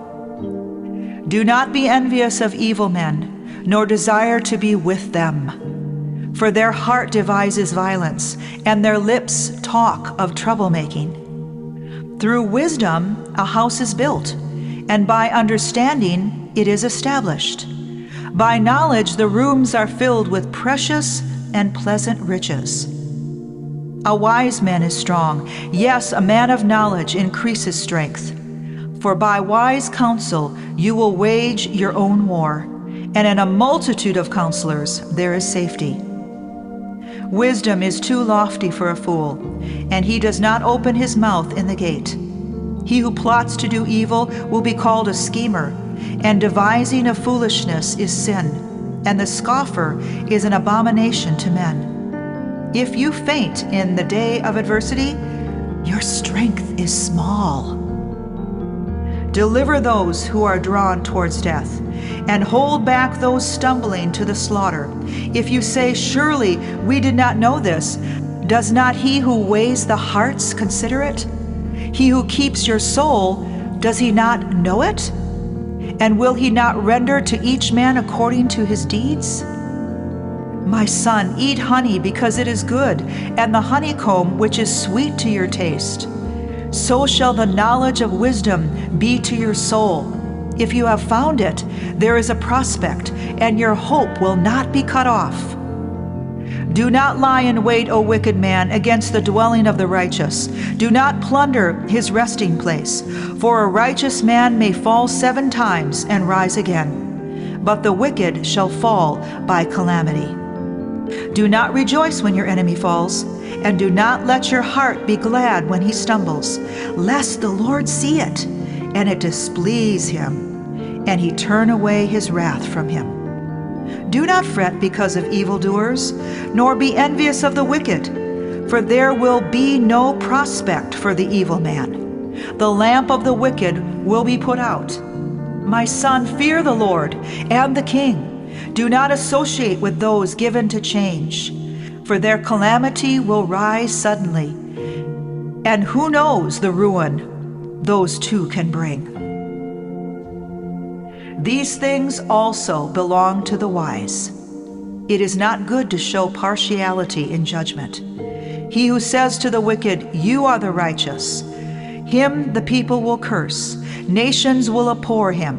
Do not be envious of evil men, nor desire to be with them. For their heart devises violence, and their lips talk of troublemaking. Through wisdom a house is built, and by understanding it is established. By knowledge the rooms are filled with precious and pleasant riches. A wise man is strong, yes, a man of knowledge increases strength. For by wise counsel you will wage your own war, and in a multitude of counselors there is safety. Wisdom is too lofty for a fool, and he does not open his mouth in the gate. He who plots to do evil will be called a schemer, and devising of foolishness is sin, and the scoffer is an abomination to men. If you faint in the day of adversity, your strength is small. Deliver those who are drawn towards death, and hold back those stumbling to the slaughter. If you say, "Surely we did not know this," does not he who weighs the hearts consider it? He who keeps your soul, does he not know it? And will he not render to each man according to his deeds? My son, eat honey because it is good, and the honeycomb which is sweet to your taste. So shall the knowledge of wisdom be to your soul. If you have found it, There is a prospect, and your hope will not be cut off. Do not lie in wait, O wicked man, against the dwelling of the righteous. Do not plunder his resting place, for a righteous man may fall 7 times and rise again, but the wicked shall fall by calamity. Do not rejoice when your enemy falls, and do not let your heart be glad when he stumbles, lest the Lord see it, and it displease him, and he turn away his wrath from him. Do not fret because of evildoers, nor be envious of the wicked, for there will be no prospect for the evil man. The lamp of the wicked will be put out. My son, fear the Lord and the king. Do not associate with those given to change, for their calamity will rise suddenly, and who knows the ruin those two can bring. These things also belong to the wise. It is not good to show partiality in judgment. He who says to the wicked, "You are the righteous," him the people will curse. Nations will abhor him.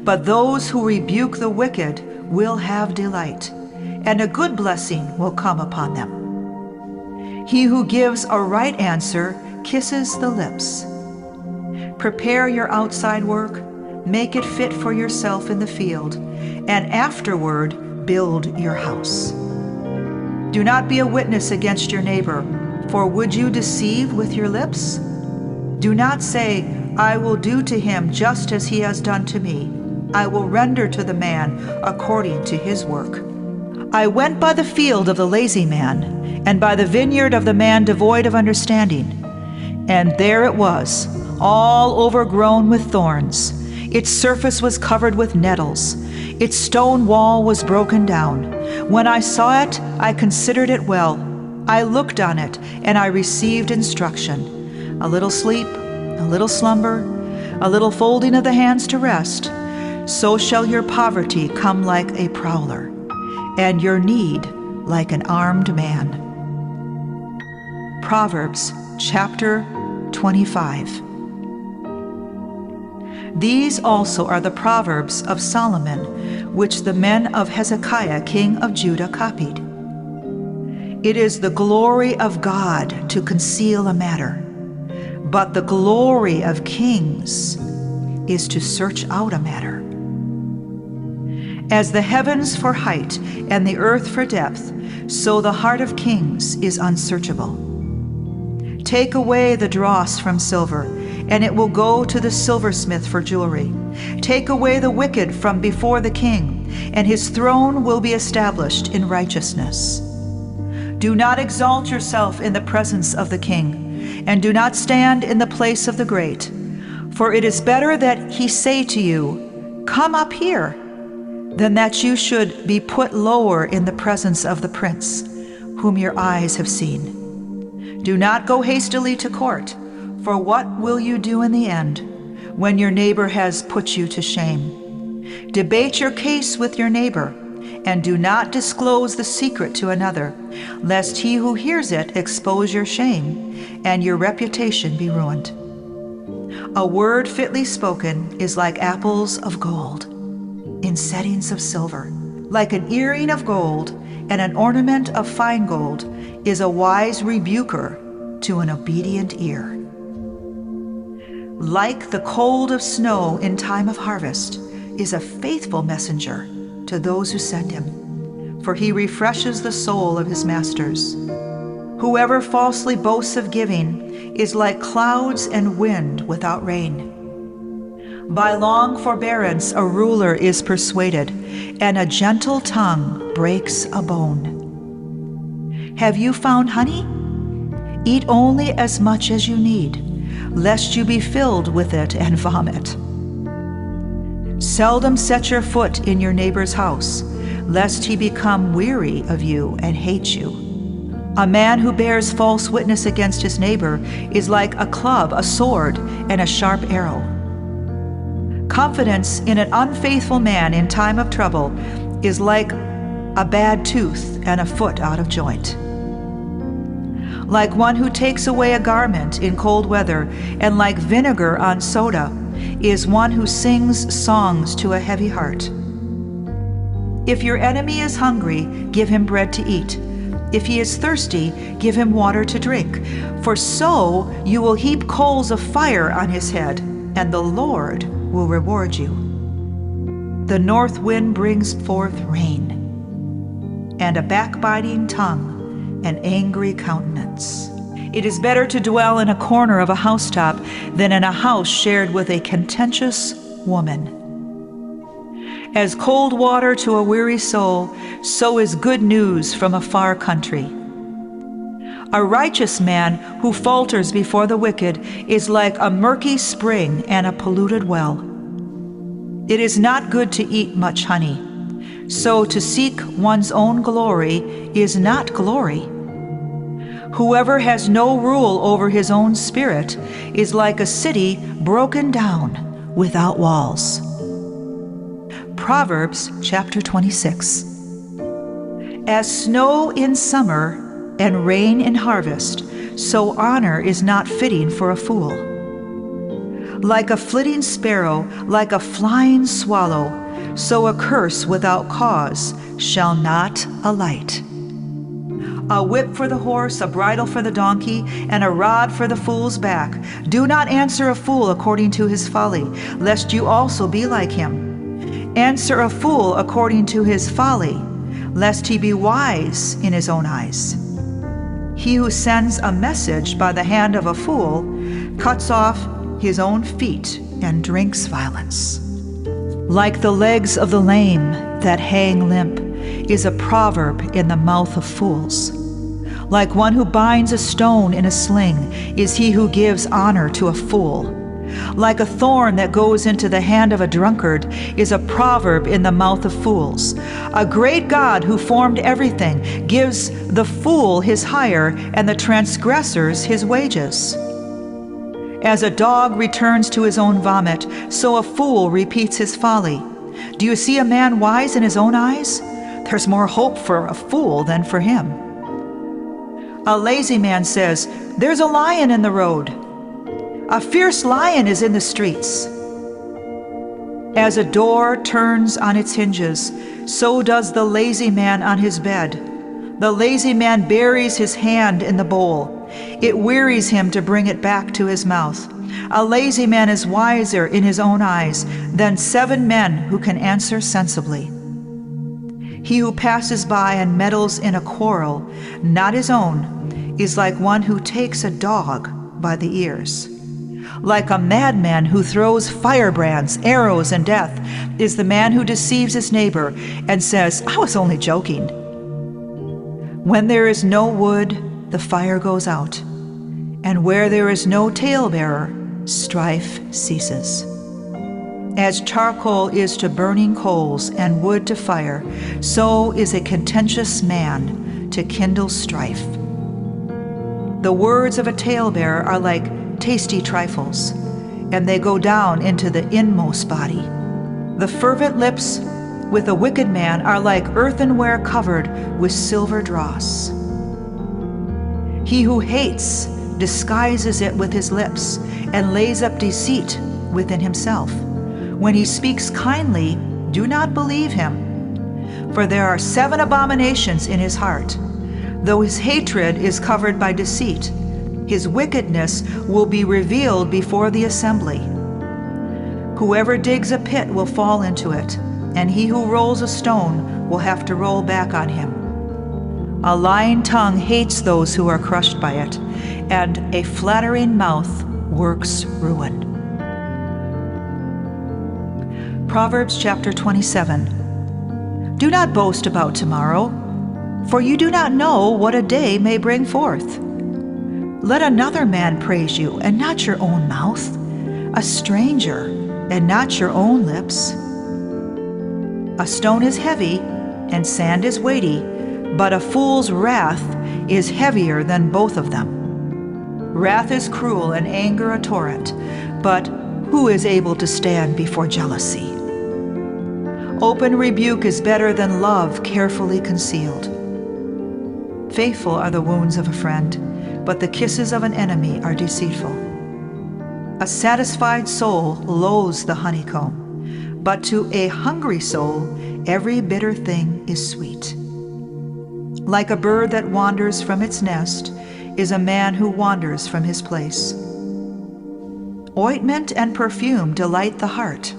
But those who rebuke the wicked will have delight, and a good blessing will come upon them. He who gives a right answer kisses the lips. Prepare your outside work, make it fit for yourself in the field, and afterward build your house. Do not be a witness against your neighbor, for would you deceive with your lips? Do not say, "I will do to him just as he has done to me. I will render to the man according to his work." I went by the field of the lazy man, and by the vineyard of the man devoid of understanding. And there it was, all overgrown with thorns. Its surface was covered with nettles. Its stone wall was broken down. When I saw it, I considered it well. I looked on it, and I received instruction. A little sleep, a little slumber, a little folding of the hands to rest. So shall your poverty come like a prowler, and your need like an armed man. Proverbs chapter 25. These also are the Proverbs of Solomon, which the men of Hezekiah king of Judah copied. It is the glory of God to conceal a matter, but the glory of kings is to search out a matter. As the heavens for height and the earth for depth, so the heart of kings is unsearchable. Take away the dross from silver, and it will go to the silversmith for jewelry. Take away the wicked from before the king, and his throne will be established in righteousness. Do not exalt yourself in the presence of the king, and do not stand in the place of the great. For it is better that he say to you, "Come up here," than that you should be put lower in the presence of the prince, whom your eyes have seen. Do not go hastily to court, for what will you do in the end, when your neighbor has put you to shame? Debate your case with your neighbor, and do not disclose the secret to another, lest he who hears it expose your shame, and your reputation be ruined. A word fitly spoken is like apples of gold in settings of silver. Like an earring of gold and an ornament of fine gold is a wise rebuker to an obedient ear. Like the cold of snow in time of harvest is a faithful messenger to those who send him, for he refreshes the soul of his masters. Whoever falsely boasts of giving is like clouds and wind without rain. By long forbearance a ruler is persuaded, and a gentle tongue breaks a bone. Have you found honey? Eat only as much as you need, lest you be filled with it and vomit. Seldom set your foot in your neighbor's house, lest he become weary of you and hate you. A man who bears false witness against his neighbor is like a club, a sword, and a sharp arrow. Confidence in an unfaithful man in time of trouble is like a bad tooth and a foot out of joint. Like one who takes away a garment in cold weather, and like vinegar on soda, is one who sings songs to a heavy heart. If your enemy is hungry, give him bread to eat. If he is thirsty, give him water to drink. For so you will heap coals of fire on his head, and the Lord will reward you. The north wind brings forth rain, and a backbiting tongue, an angry countenance. It is better to dwell in a corner of a housetop than in a house shared with a contentious woman. As cold water to a weary soul, so is good news from a far country. A righteous man who falters before the wicked is like a murky spring and a polluted well. It is not good to eat much honey, so to seek one's own glory is not glory. Whoever has no rule over his own spirit is like a city broken down without walls. Proverbs chapter 26. As snow in summer and rain in harvest, so honor is not fitting for a fool. Like a flitting sparrow, like a flying swallow, so a curse without cause shall not alight. A whip for the horse, a bridle for the donkey, and a rod for the fool's back. Do not answer a fool according to his folly, lest you also be like him. Answer a fool according to his folly, lest he be wise in his own eyes. He who sends a message by the hand of a fool cuts off his own feet and drinks violence. Like the legs of the lame that hang limp is a proverb in the mouth of fools. Like one who binds a stone in a sling is he who gives honor to a fool. Like a thorn that goes into the hand of a drunkard is a proverb in the mouth of fools. A great God who formed everything gives the fool his hire and the transgressors his wages. As a dog returns to his own vomit, so a fool repeats his folly. Do you see a man wise in his own eyes? There's more hope for a fool than for him. A lazy man says, "There's a lion in the road." A fierce lion is in the streets. As a door turns on its hinges, so does the lazy man on his bed. The lazy man buries his hand in the bowl. It wearies him to bring it back to his mouth. A lazy man is wiser in his own eyes than 7 men who can answer sensibly. He who passes by and meddles in a quarrel, not his own, is like one who takes a dog by the ears. Like a madman who throws firebrands, arrows, and death is the man who deceives his neighbor and says, "I was only joking." When there is no wood, the fire goes out, and where there is no talebearer, strife ceases. As charcoal is to burning coals and wood to fire, so is a contentious man to kindle strife. The words of a talebearer are like tasty trifles, and they go down into the inmost body. The fervent lips with a wicked man are like earthenware covered with silver dross. He who hates disguises it with his lips and lays up deceit within himself. When he speaks kindly, do not believe him, for there are 7 abominations in his heart. Though his hatred is covered by deceit, his wickedness will be revealed before the assembly. Whoever digs a pit will fall into it, and he who rolls a stone will have to roll back on him. A lying tongue hates those who are crushed by it, and a flattering mouth works ruin. Proverbs chapter 27. Do not boast about tomorrow, for you do not know what a day may bring forth. Let another man praise you, and not your own mouth, a stranger, and not your own lips. A stone is heavy, and sand is weighty, but a fool's wrath is heavier than both of them. Wrath is cruel, and anger a torrent, but who is able to stand before jealousy? Open rebuke is better than love carefully concealed. Faithful are the wounds of a friend, but the kisses of an enemy are deceitful. A satisfied soul loathes the honeycomb, but to a hungry soul every bitter thing is sweet. Like a bird that wanders from its nest is a man who wanders from his place. Ointment and perfume delight the heart,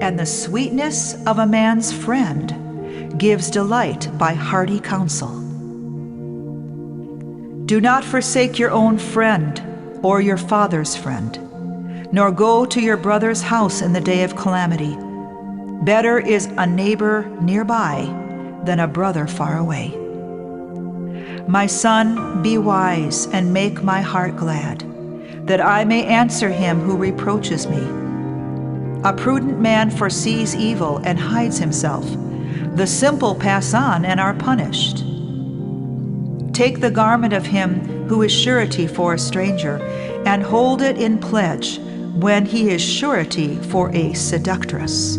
and the sweetness of a man's friend gives delight by hearty counsel. Do not forsake your own friend or your father's friend, nor go to your brother's house in the day of calamity. Better is a neighbor nearby than a brother far away. My son, be wise and make my heart glad, that I may answer him who reproaches me. A prudent man foresees evil and hides himself. The simple pass on and are punished. Take the garment of him who is surety for a stranger, and hold it in pledge when he is surety for a seductress.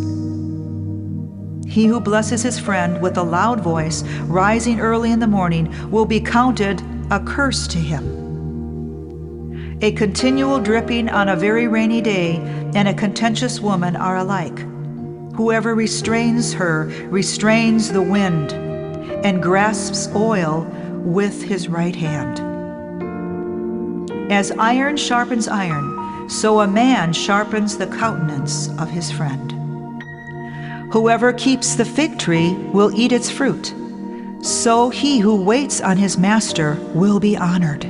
He who blesses his friend with a loud voice, rising early in the morning, will be counted a curse to him. A continual dripping on a very rainy day and a contentious woman are alike. Whoever restrains her restrains the wind, and grasps oil with his right hand. As iron sharpens iron, so a man sharpens the countenance of his friend. Whoever keeps the fig tree will eat its fruit, so he who waits on his master will be honored.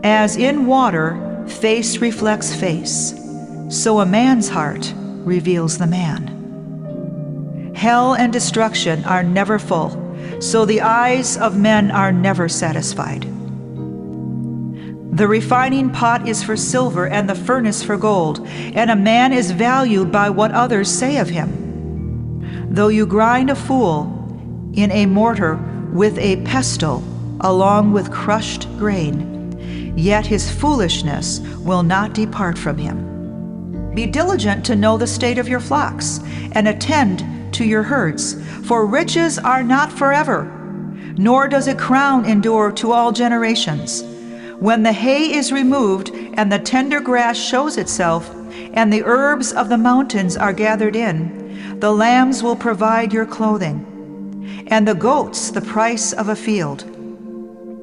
As in water, face reflects face, so a man's heart reveals the man. Hell and destruction are never full, so the eyes of men are never satisfied. The refining pot is for silver and the furnace for gold, and a man is valued by what others say of him. Though you grind a fool in a mortar with a pestle along with crushed grain, yet his foolishness will not depart from him. Be diligent to know the state of your flocks, and attend to your herds, for riches are not forever, nor does a crown endure to all generations. When the hay is removed, and the tender grass shows itself, and the herbs of the mountains are gathered in, the lambs will provide your clothing, and the goats the price of a field.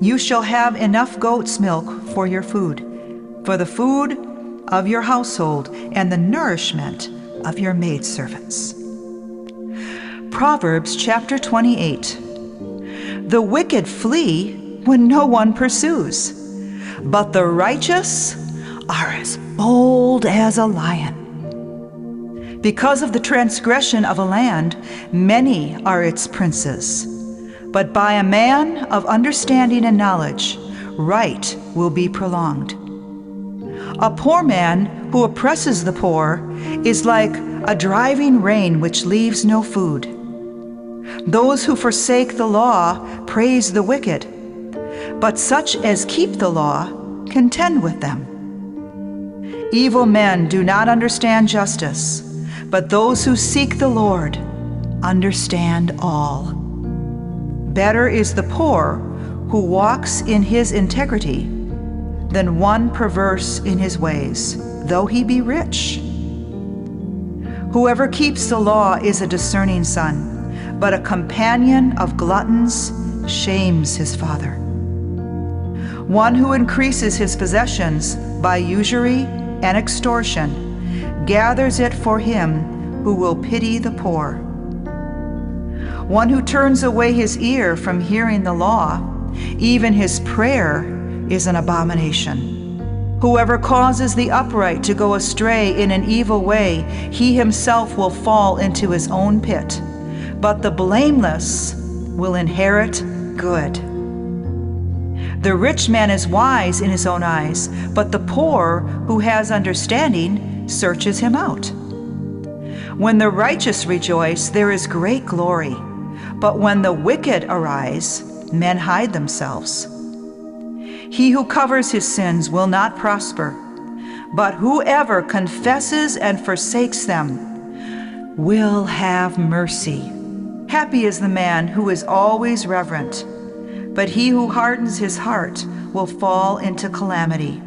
You shall have enough goat's milk for your food, for the food of your household, and the nourishment of your maidservants. Proverbs chapter 28. The wicked flee when no one pursues, but the righteous are as bold as a lion. Because of the transgression of a land, many are its princes. But by a man of understanding and knowledge, right will be prolonged. A poor man who oppresses the poor is like a driving rain which leaves no food. Those who forsake the law praise the wicked, but such as keep the law contend with them. Evil men do not understand justice, but those who seek the Lord understand all. Better is the poor who walks in his integrity than one perverse in his ways, though he be rich. Whoever keeps the law is a discerning son, but a companion of gluttons shames his father. One who increases his possessions by usury and extortion gathers it for him who will pity the poor. One who turns away his ear from hearing the law, even his prayer is an abomination. Whoever causes the upright to go astray in an evil way, he himself will fall into his own pit, but the blameless will inherit good. The rich man is wise in his own eyes, but the poor who has understanding searches him out. When the righteous rejoice, there is great glory, but when the wicked arise, men hide themselves. He who covers his sins will not prosper, but whoever confesses and forsakes them will have mercy. Happy is the man who is always reverent, but he who hardens his heart will fall into calamity.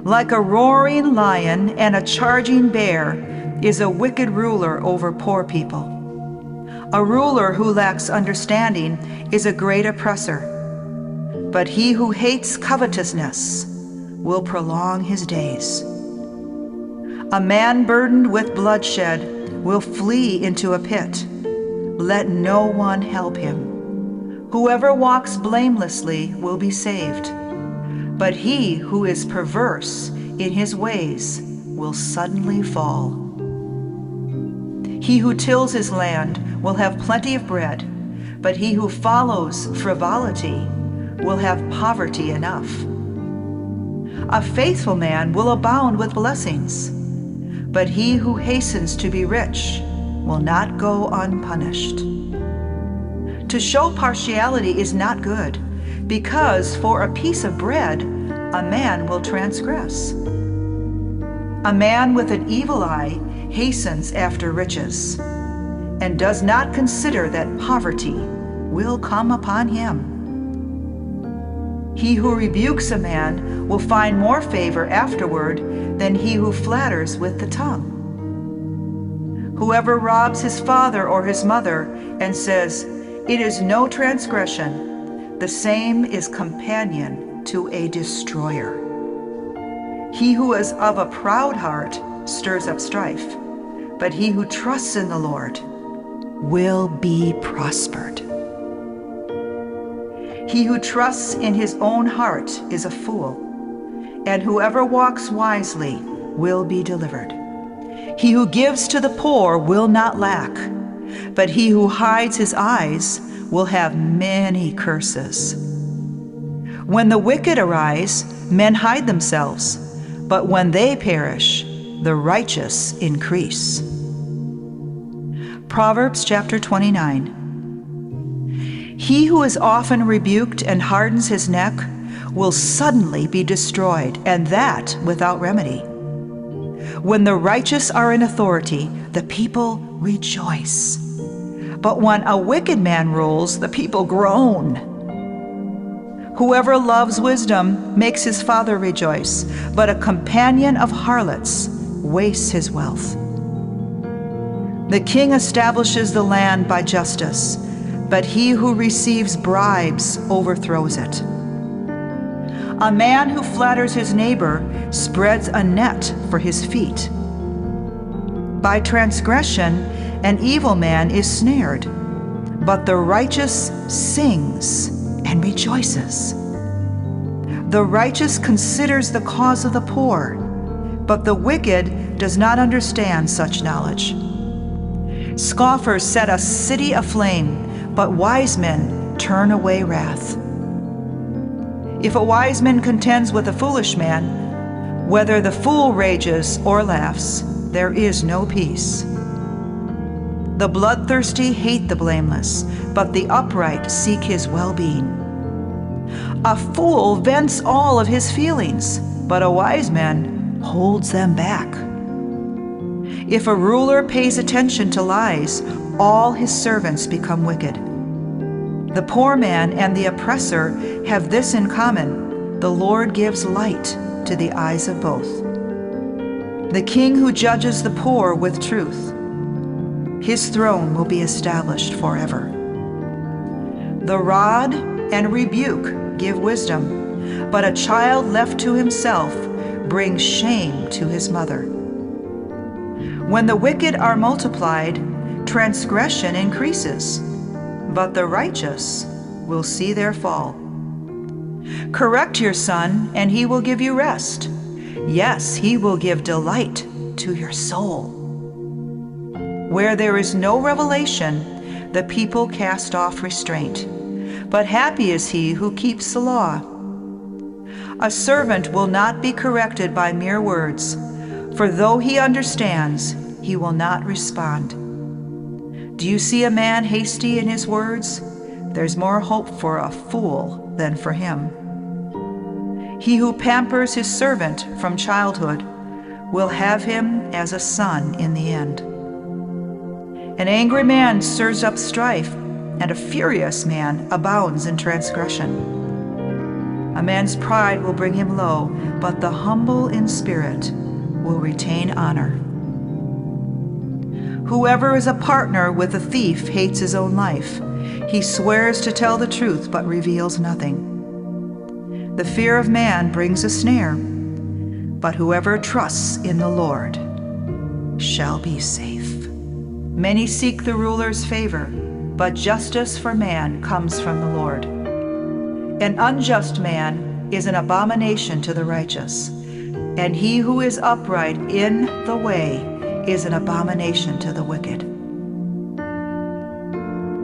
Like a roaring lion and a charging bear is a wicked ruler over poor people. A ruler who lacks understanding is a great oppressor, but he who hates covetousness will prolong his days. A man burdened with bloodshed will flee into a pit. Let no one help him. Whoever walks blamelessly will be saved, but he who is perverse in his ways will suddenly fall. He who tills his land will have plenty of bread, but he who follows frivolity will have poverty enough. A faithful man will abound with blessings, but he who hastens to be rich will not go unpunished. To show partiality is not good, because for a piece of bread a man will transgress. A man with an evil eye hastens after riches, and does not consider that poverty will come upon him. He who rebukes a man will find more favor afterward than he who flatters with the tongue. Whoever robs his father or his mother and says, "It is no transgression," the same is companion to a destroyer. He who is of a proud heart stirs up strife, but he who trusts in the Lord will be prospered. He who trusts in his own heart is a fool, and whoever walks wisely will be delivered. He who gives to the poor will not lack, but he who hides his eyes will have many curses. When the wicked arise, men hide themselves, but when they perish, the righteous increase. Proverbs chapter 29. He who is often rebuked and hardens his neck will suddenly be destroyed, and that without remedy. When the righteous are in authority, the people rejoice. But when a wicked man rules, the people groan. Whoever loves wisdom makes his father rejoice, but a companion of harlots wastes his wealth. The king establishes the land by justice, but he who receives bribes overthrows it. A man who flatters his neighbor spreads a net for his feet. By transgression, an evil man is snared, but the righteous sings and rejoices. The righteous considers the cause of the poor, but the wicked does not understand such knowledge. Scoffers set a city aflame, but wise men turn away wrath. If a wise man contends with a foolish man, whether the fool rages or laughs, there is no peace. The bloodthirsty hate the blameless, but the upright seek his well-being. A fool vents all of his feelings, but a wise man holds them back. If a ruler pays attention to lies, all his servants become wicked. The poor man and the oppressor have this in common: the Lord gives light to the eyes of both. The king who judges the poor with truth, his throne will be established forever. The rod and rebuke give wisdom, but a child left to himself brings shame to his mother. When the wicked are multiplied, transgression increases, but the righteous will see their fall. Correct your son, and he will give you rest. Yes, he will give delight to your soul. Where there is no revelation, the people cast off restraint, but happy is he who keeps the law. A servant will not be corrected by mere words, for though he understands, he will not respond. Do you see a man hasty in his words? There's more hope for a fool than for him. He who pampers his servant from childhood will have him as a son in the end. An angry man stirs up strife, and a furious man abounds in transgression. A man's pride will bring him low, but the humble in spirit will retain honor. Whoever is a partner with a thief hates his own life. He swears to tell the truth but reveals nothing. The fear of man brings a snare, but whoever trusts in the Lord shall be safe. Many seek the ruler's favor, but justice for man comes from the Lord. An unjust man is an abomination to the righteous, and he who is upright in the way is an abomination to the wicked.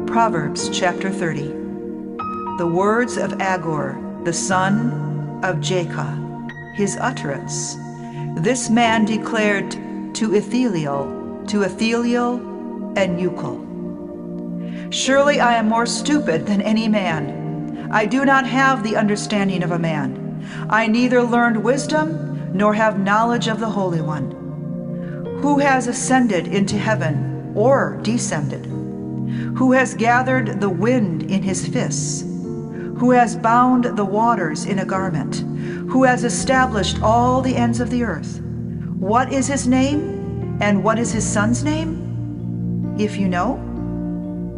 Proverbs chapter 30. The words of Agur, the son of Jakeh, his utterance. This man declared to Etheliel and Ucal, surely I am more stupid than any man. I do not have the understanding of a man. I neither learned wisdom nor have knowledge of the Holy One. Who has ascended into heaven or descended? Who has gathered the wind in his fists? Who has bound the waters in a garment? Who has established all the ends of the earth? What is his name, and what is his son's name? If you know,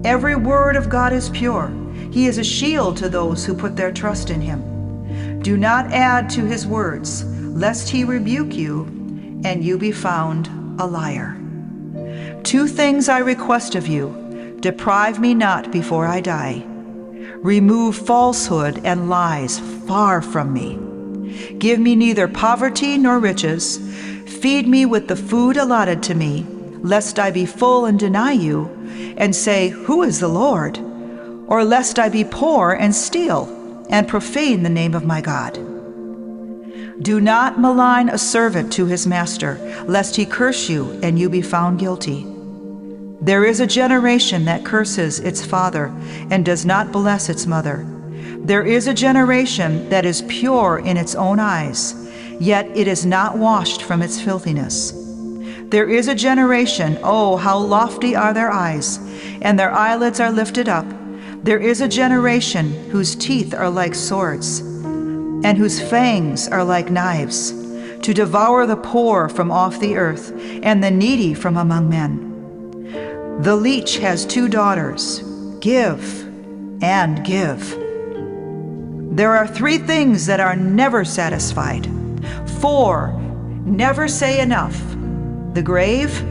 every word of God is pure. He is a shield to those who put their trust in him. Do not add to his words, lest he rebuke you, and you be found a liar. 2 things I request of you. Deprive me not before I die. Remove falsehood and lies far from me. Give me neither poverty nor riches. Feed me with the food allotted to me, lest I be full and deny you, and say, Who is the Lord? Or lest I be poor and steal, and profane the name of my God. Do not malign a servant to his master, lest he curse you and you be found guilty. There is a generation that curses its father and does not bless its mother. There is a generation that is pure in its own eyes, yet it is not washed from its filthiness. There is a generation, oh, how lofty are their eyes, and their eyelids are lifted up. There is a generation whose teeth are like swords, and whose fangs are like knives, to devour the poor from off the earth, and the needy from among men. The leech has 2 daughters. Give and give. There are 3 things that are never satisfied. 4 never say enough. The grave,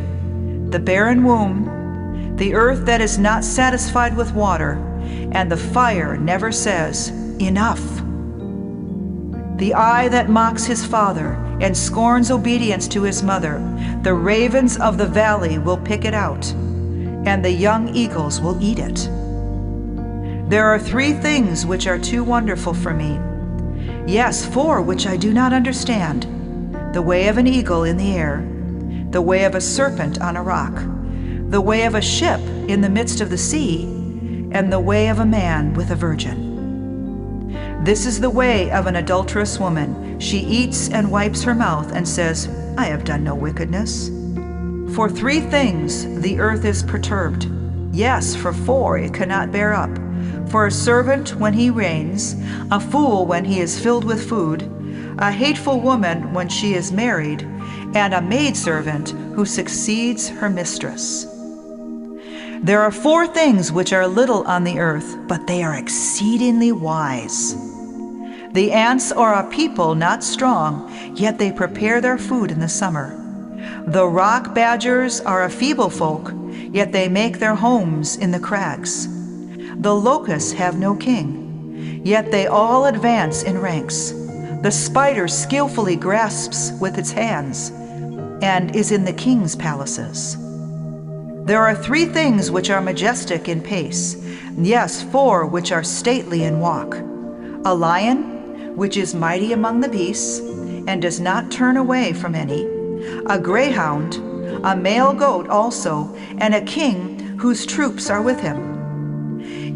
the barren womb, the earth that is not satisfied with water, and the fire never says enough. The eye that mocks his father and scorns obedience to his mother, the ravens of the valley will pick it out, and the young eagles will eat it. There are 3 things which are too wonderful for me. Yes, 4 which I do not understand. The way of an eagle in the air, the way of a serpent on a rock, the way of a ship in the midst of the sea, and the way of a man with a virgin. This is the way of an adulterous woman. She eats and wipes her mouth and says, I have done no wickedness. For 3 things the earth is perturbed. Yes, for 4 it cannot bear up. For a servant when he reigns, a fool when he is filled with food, a hateful woman when she is married, and a maidservant who succeeds her mistress. There are 4 things which are little on the earth, but they are exceedingly wise. The ants are a people not strong, yet they prepare their food in the summer. The rock badgers are a feeble folk, yet they make their homes in the crags. The locusts have no king, yet they all advance in ranks. The spider skillfully grasps with its hands, and is in the king's palaces. There are 3 things which are majestic in pace, yes, 4 which are stately in walk. A lion, which is mighty among the beasts, and does not turn away from any, a greyhound, a male goat also, and a king whose troops are with him.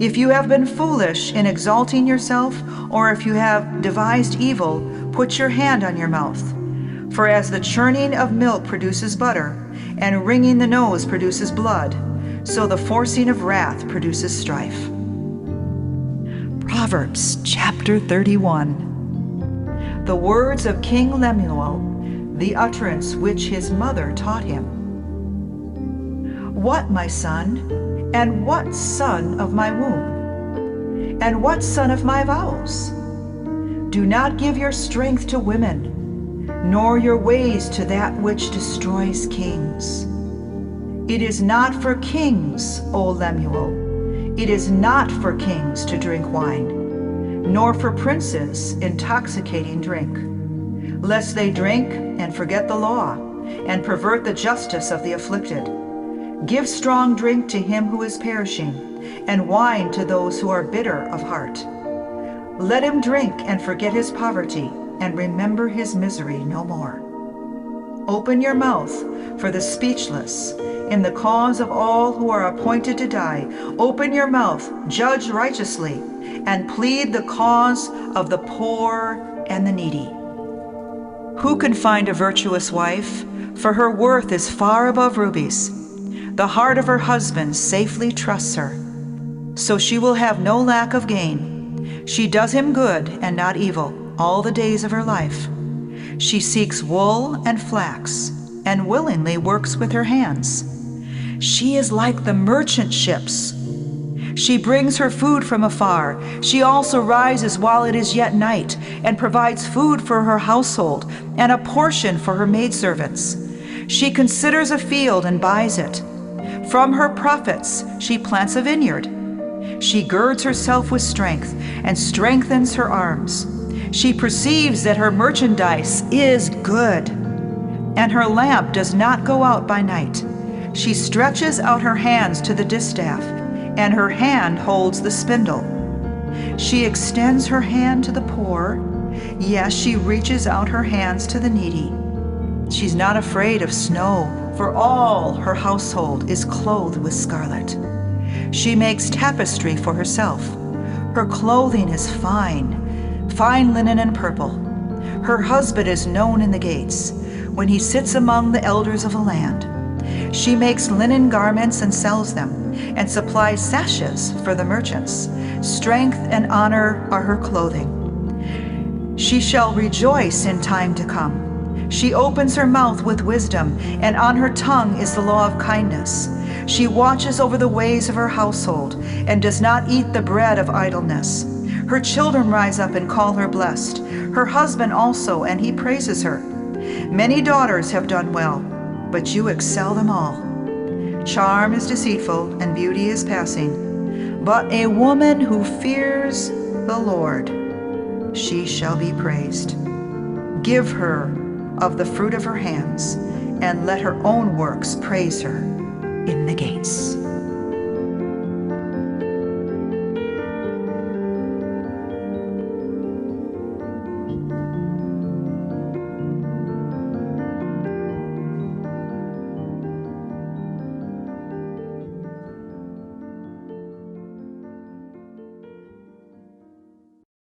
If you have been foolish in exalting yourself, or if you have devised evil, put your hand on your mouth. For as the churning of milk produces butter, and wringing the nose produces blood, so the forcing of wrath produces strife. Proverbs chapter 31. The words of King Lemuel, the utterance which his mother taught him. What, my son? And what son of my womb? And what son of my vows? Do not give your strength to women, nor your ways to that which destroys kings. It is not for kings, O Lemuel, it is not for kings to drink wine, nor for princes intoxicating drink, lest they drink and forget the law, and pervert the justice of the afflicted. Give strong drink to him who is perishing, and wine to those who are bitter of heart. Let him drink and forget his poverty, and remember his misery no more. Open your mouth for the speechless, in the cause of all who are appointed to die. Open your mouth, judge righteously, and plead the cause of the poor and the needy. Who can find a virtuous wife? For her worth is far above rubies. The heart of her husband safely trusts her, so she will have no lack of gain. She does him good and not evil all the days of her life. She seeks wool and flax, and willingly works with her hands. She is like the merchant ships. She brings her food from afar. She also rises while it is yet night, and provides food for her household, and a portion for her maidservants. She considers a field and buys it. From her profits she plants a vineyard. She girds herself with strength, and strengthens her arms. She perceives that her merchandise is good, and her lamp does not go out by night. She stretches out her hands to the distaff, and her hand holds the spindle. She extends her hand to the poor. Yes, she reaches out her hands to the needy. She's not afraid of snow, for all her household is clothed with scarlet. She makes tapestry for herself. Her clothing is fine, fine linen and purple. Her husband is known in the gates, when he sits among the elders of a land. She makes linen garments and sells them, and supplies sashes for the merchants. Strength and honor are her clothing. She shall rejoice in time to come. She opens her mouth with wisdom, and on her tongue is the law of kindness. She watches over the ways of her household, and does not eat the bread of idleness. Her children rise up and call her blessed, her husband also, and he praises her. Many daughters have done well, but you excel them all. Charm is deceitful, and beauty is passing, but a woman who fears the Lord, she shall be praised. Give her of the fruit of her hands, and let her own works praise her in the gates.